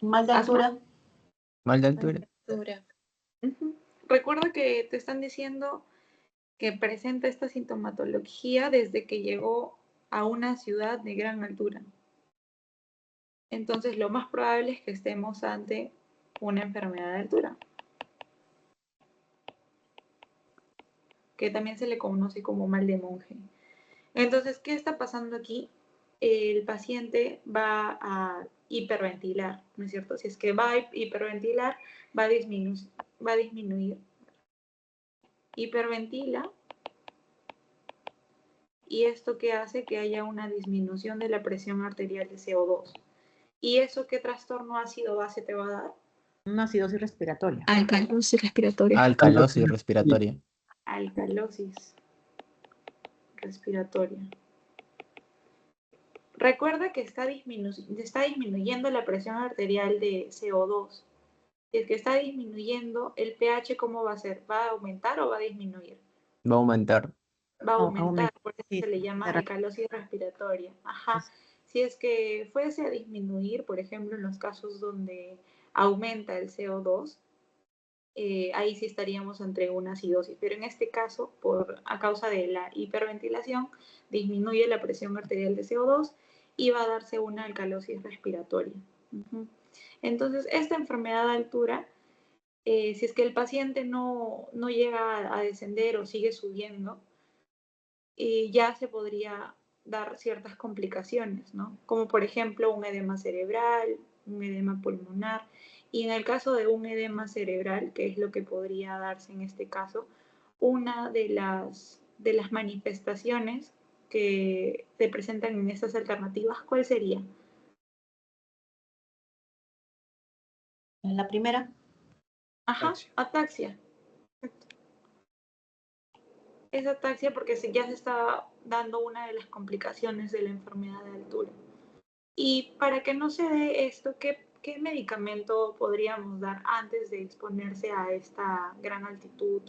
Mal de altura. Mal de altura. Recuerda que te están diciendo que presenta esta sintomatología desde que llegó a una ciudad de gran altura. Entonces, lo más probable es que estemos ante una enfermedad de altura, que también se le conoce como mal de monje. Entonces, ¿qué está pasando aquí? El paciente va a hiperventilar, ¿no es cierto? Si es que va a hiperventilar, va a disminuir. Hiperventila, y esto que hace que haya una disminución de la presión arterial de CO2. ¿Y eso qué trastorno ácido base te va a dar? Una acidosis respiratoria. Alcalosis respiratoria. Alcalosis respiratoria. Alcalosis respiratoria. Recuerda que está disminuyendo la presión arterial de CO2. Si es que está disminuyendo, el pH, ¿cómo va a ser? ¿Va a aumentar o va a disminuir? Va a aumentar. Va a aumentar, por eso se le llama alcalosis respiratoria. Ajá. Si es que fuese a disminuir, por ejemplo, en los casos donde aumenta el CO2, ahí sí estaríamos entre una acidosis. Pero en este caso, a causa de la hiperventilación, disminuye la presión arterial de CO2 y va a darse una alcalosis respiratoria. Entonces, esta enfermedad de altura, si es que el paciente no llega a descender o sigue subiendo, ya se podría dar ciertas complicaciones, ¿no? Como por ejemplo un edema cerebral, un edema pulmonar. Y en el caso de un edema cerebral, que es lo que podría darse en este caso, una de las manifestaciones que se presentan en estas alternativas, ¿cuál sería? La primera. Ajá, ataxia. Es ataxia porque ya se está dando una de las complicaciones de la enfermedad de altura. Y para que no se dé esto, ¿qué medicamento podríamos dar antes de exponerse a esta gran altitud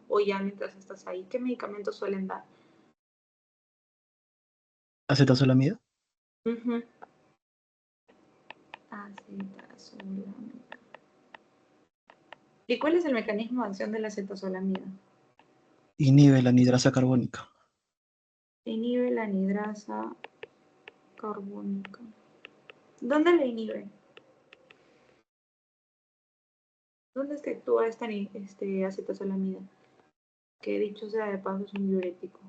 o ya mientras estás ahí? ¿Qué medicamentos suelen dar? ¿Acetazolamida? Acetazolamida. ¿Y cuál es el mecanismo de acción de la acetazolamida? Inhibe la anidrasa carbónica. Inhibe la anidrasa carbónica. ¿Dónde la inhibe? ¿Dónde es que actúa esta acetazolamida? Que dicho sea de paso es un diurético.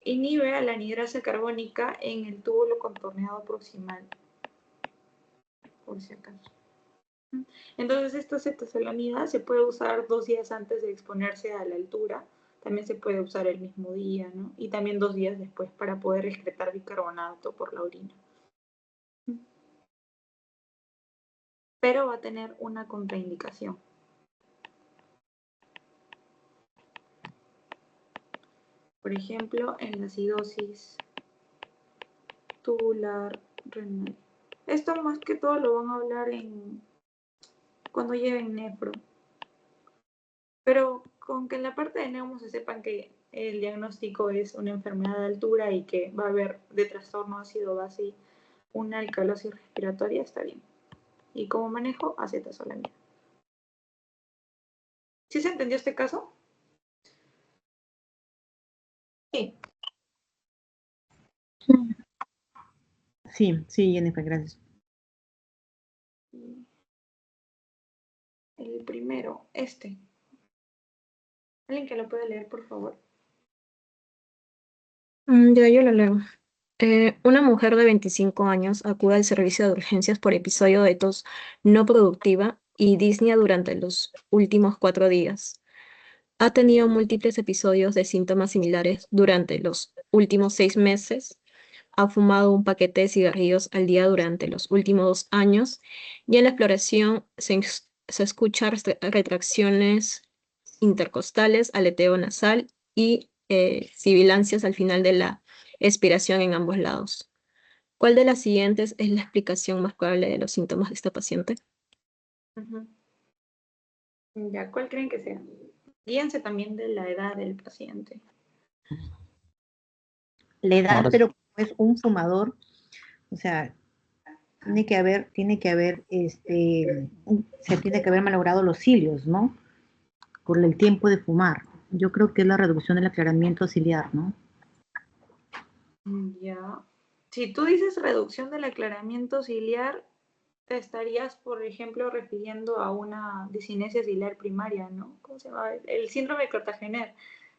Inhibe a la anidrasa carbónica en el túbulo contorneado proximal, por si acaso. Entonces esta acetazolamida se puede usar 2 días antes de exponerse a la altura, también se puede usar el mismo día, ¿no? Y también 2 días después para poder excretar bicarbonato por la orina. Pero va a tener una contraindicación. Por ejemplo, en la acidosis tubular renal. Esto más que todo lo van a hablar cuando lleven nefro. Pero con que en la parte de neumo se sepan que el diagnóstico es una enfermedad de altura y que va a haber de trastorno ácido-base una alcalosis respiratoria, está bien. Y como manejo, acetazolamida. ¿Sí se entendió este caso? Sí. Sí, Jennifer, gracias. El primero, ¿Alguien que lo puede leer, por favor? Ya, yo lo leo. Una mujer de 25 años acude al servicio de urgencias por episodio de tos no productiva y disnea durante los últimos 4 días. Ha tenido múltiples episodios de síntomas similares durante los últimos 6 meses. Ha fumado un paquete de cigarrillos al día durante los últimos 2 años y en la exploración se escuchan retracciones intercostales, aleteo nasal y sibilancias al final de la expiración en ambos lados. ¿Cuál de las siguientes es la explicación más probable de los síntomas de esta paciente? Ya, ¿cuál creen que sea? Guíense también de la edad del paciente. La edad, Ahora, pero como es un fumador, o sea, se tiene que haber malogrado los cilios, ¿no? Por el tiempo de fumar. Yo creo que es la reducción del aclaramiento ciliar, ¿no? Ya. Si tú dices reducción del aclaramiento ciliar, te estarías, por ejemplo, refiriendo a una disinesia ciliar primaria, ¿no? ¿Cómo se llama? El síndrome de Courtagener,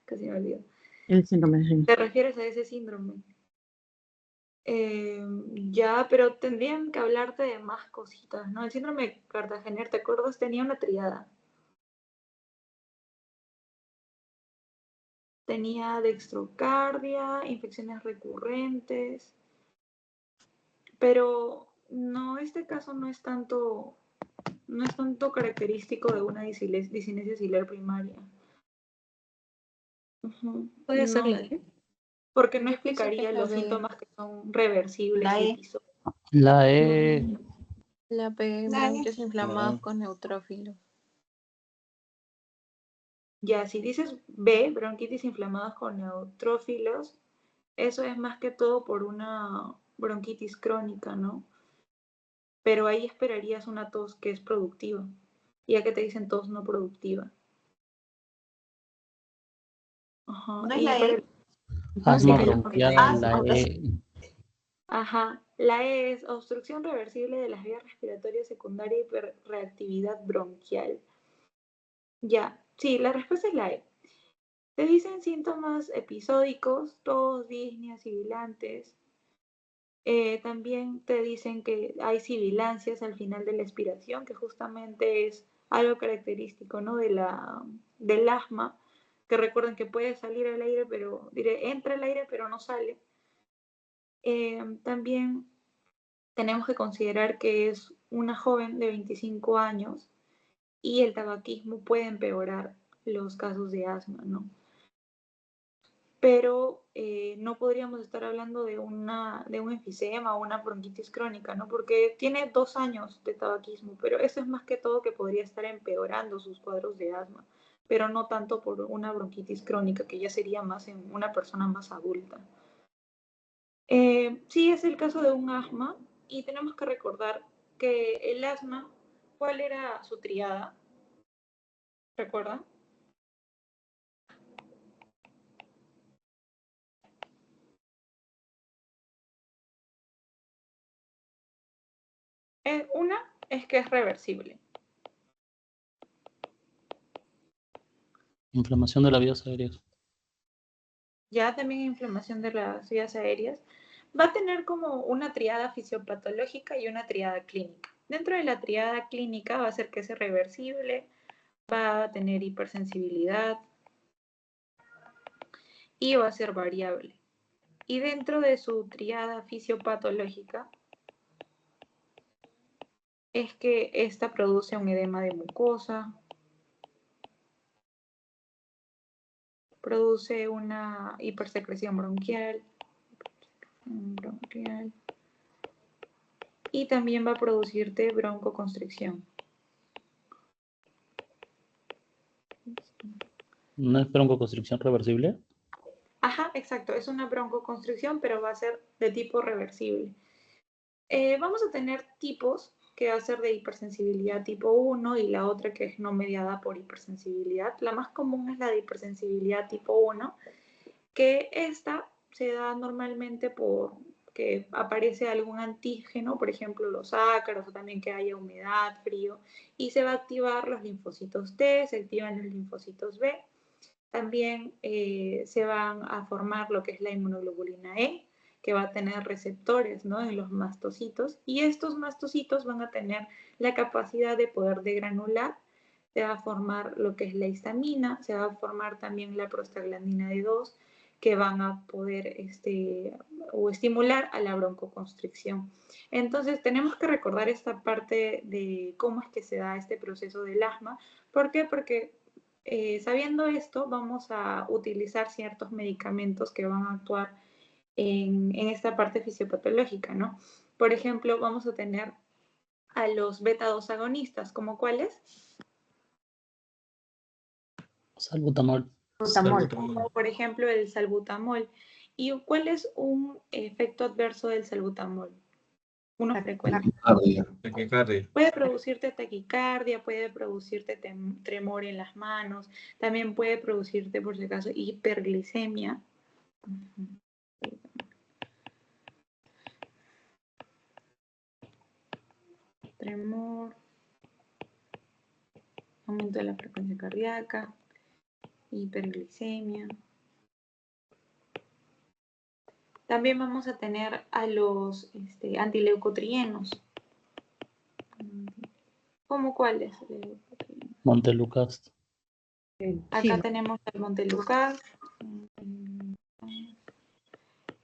casi me olvido. El síndrome, sí. ¿Te refieres a ese síndrome? Ya, pero tendrían que hablarte de más cositas, ¿no? El síndrome de Courtagener, ¿te acuerdas? Tenía una triada. Tenía dextrocardia, infecciones recurrentes, pero no, este caso no es tanto característico de una disinesia ciliar primaria. Puede ser No, la D. porque no Yo pienso que explicaría es la los B. síntomas que son reversibles La y E. episodios. la E, La B, La E. bronquios inflamados con neutrófilos. Ya, si dices B, bronquitis inflamadas con neutrófilos, eso es más que todo por una bronquitis crónica, ¿no? Pero ahí esperarías una tos que es productiva, ya que te dicen tos no productiva. Ajá, ¿No es y la para E? el... asma Sí. bronquial, la no, es- E, Ajá, la E es obstrucción reversible de las vías respiratorias secundaria y reactividad bronquial. Ya, sí, la respuesta es la E. Te dicen síntomas episódicos, tos, disnea, sibilantes. También te dicen que hay sibilancias al final de la expiración, que justamente es algo característico, ¿no? Del asma, que recuerden que puede salir el aire, pero entra el aire, pero no sale. También tenemos que considerar que es una joven de 25 años y el tabaquismo puede empeorar los casos de asma, ¿no? Pero no podríamos estar hablando de un enfisema o una bronquitis crónica, ¿no? Porque tiene 2 años de tabaquismo, pero eso es más que todo que podría estar empeorando sus cuadros de asma, pero no tanto por una bronquitis crónica, que ya sería más en una persona más adulta. Sí, es el caso de un asma y tenemos que recordar que el asma, ¿cuál era su triada? ¿Recuerdan? Una es que es reversible. Inflamación de las vías aéreas. Ya también inflamación de las vías aéreas. Va a tener como una triada fisiopatológica y una triada clínica. Dentro de la triada clínica va a ser que sea reversible, va a tener hipersensibilidad y va a ser variable. Y dentro de su triada fisiopatológica es que esta produce un edema de mucosa, produce una hipersecreción bronquial, y también va a producirte broncoconstricción. ¿No es broncoconstricción reversible? Ajá, exacto, es una broncoconstricción, pero va a ser de tipo reversible. Vamos a tener tipos que va a ser de hipersensibilidad tipo 1 y la otra que es no mediada por hipersensibilidad. La más común es la de hipersensibilidad tipo 1, que esta se da normalmente por que aparece algún antígeno, por ejemplo los ácaros, o también que haya humedad, frío, y se va a activar los linfocitos T, se activan los linfocitos B. También se van a formar lo que es la inmunoglobulina E, que va a tener receptores, ¿no?, en los mastocitos, y estos mastocitos van a tener la capacidad de poder degranular. Se va a formar lo que es la histamina, se va a formar también la prostaglandina D2, que van a poder o estimular a la broncoconstricción. Entonces tenemos que recordar esta parte de cómo es que se da este proceso del asma. ¿Por qué? Porque sabiendo esto, vamos a utilizar ciertos medicamentos que van a actuar en esta parte fisiopatológica, ¿no? Por ejemplo, vamos a tener a los beta-2 agonistas, ¿como cuáles? Salbutamol. Como por ejemplo el salbutamol. ¿Y cuál es un efecto adverso del salbutamol? Uno frecuente. Taquicardia. Puede producirte taquicardia, puede producirte tremor en las manos, también puede producirte, por si acaso, hiperglicemia. Tremor, aumento de la frecuencia cardíaca, hiperglicemia. También vamos a tener a los antileucotrienos. ¿Cómo cuáles? Montelukast. Acá tenemos al Montelukast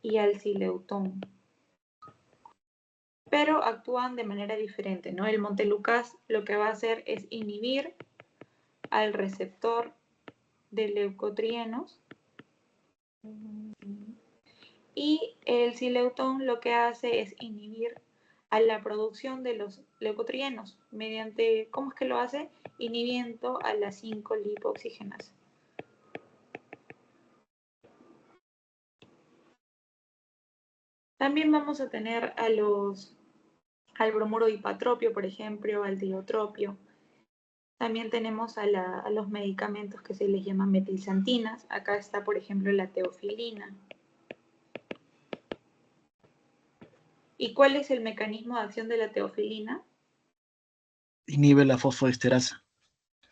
y al Sileutón. Pero actúan de manera diferente, ¿no? El Montelukast lo que va a hacer es inhibir al receptor de leucotrienos y el Sileutón lo que hace es inhibir a la producción de los leucotrienos mediante, ¿cómo es que lo hace? Inhibiendo a las 5-lipooxigenasa. También vamos a tener al bromuro dipatropio, por ejemplo, al diotropio. También tenemos a los medicamentos que se les llaman metilxantinas. Acá está, por ejemplo, la teofilina. ¿Y cuál es el mecanismo de acción de la teofilina? Inhibe la fosfodiesterasa.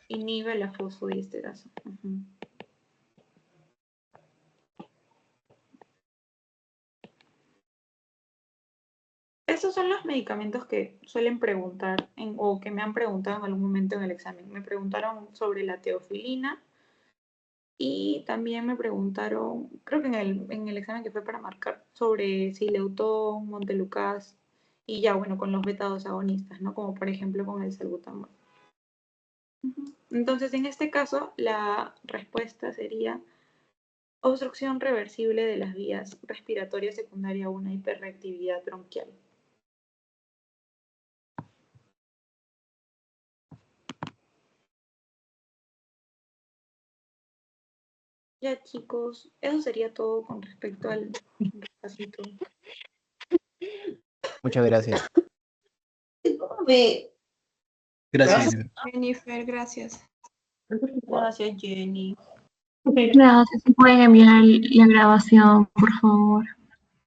Inhibe la fosfodiesterasa. Estos son los medicamentos que suelen preguntar o que me han preguntado en algún momento en el examen. Me preguntaron sobre la teofilina y también me preguntaron, creo que en el examen que fue para marcar, sobre Sileutón, Montelukast y ya, bueno, con los beta-2 agonistas, ¿no? Como por ejemplo con el salbutamol. Entonces, en este caso, la respuesta sería obstrucción reversible de las vías respiratorias secundaria a una hiperreactividad bronquial. Ya chicos, eso sería todo con respecto al repasito. Muchas gracias. Gracias. Jennifer, gracias. Gracias, Jenny. Gracias. Si pueden enviar la grabación, por favor.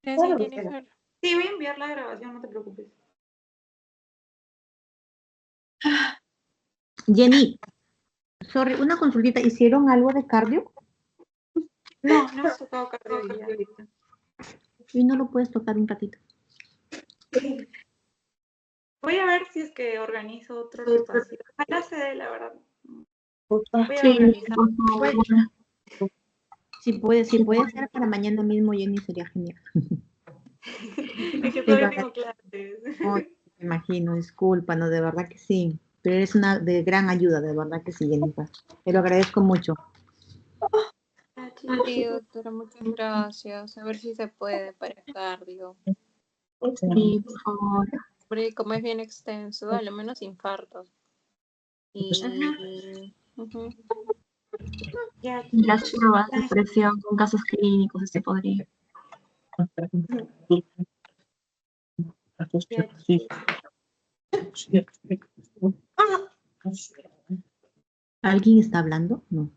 Gracias, Jennifer. Sí, voy a enviar la grabación, no te preocupes. Jenny, sorry, una consultita. ¿Hicieron algo de cardio? No, no hemos tocado cardio hoy día. ¿Y no lo puedes tocar un ratito? Voy a ver si es que organizo otro repaso. Ojalá se dé, la verdad. Voy a Sí, organizar. por favor. Si puede ser para mañana mismo, Jenny, sería genial. Es que todavía tengo clases. No, me imagino, discúlpanos, de verdad que sí. Pero eres una de gran ayuda, de verdad que sí, Jennifer. Te lo agradezco mucho. Sí, doctora, muchas gracias. A ver si se puede para cardio. Sí, por favor. Porque como es bien extenso, a lo menos infartos. Y... ujú. Las pruebas de presión con casos clínicos, se podría. ¿Alguien está hablando? No.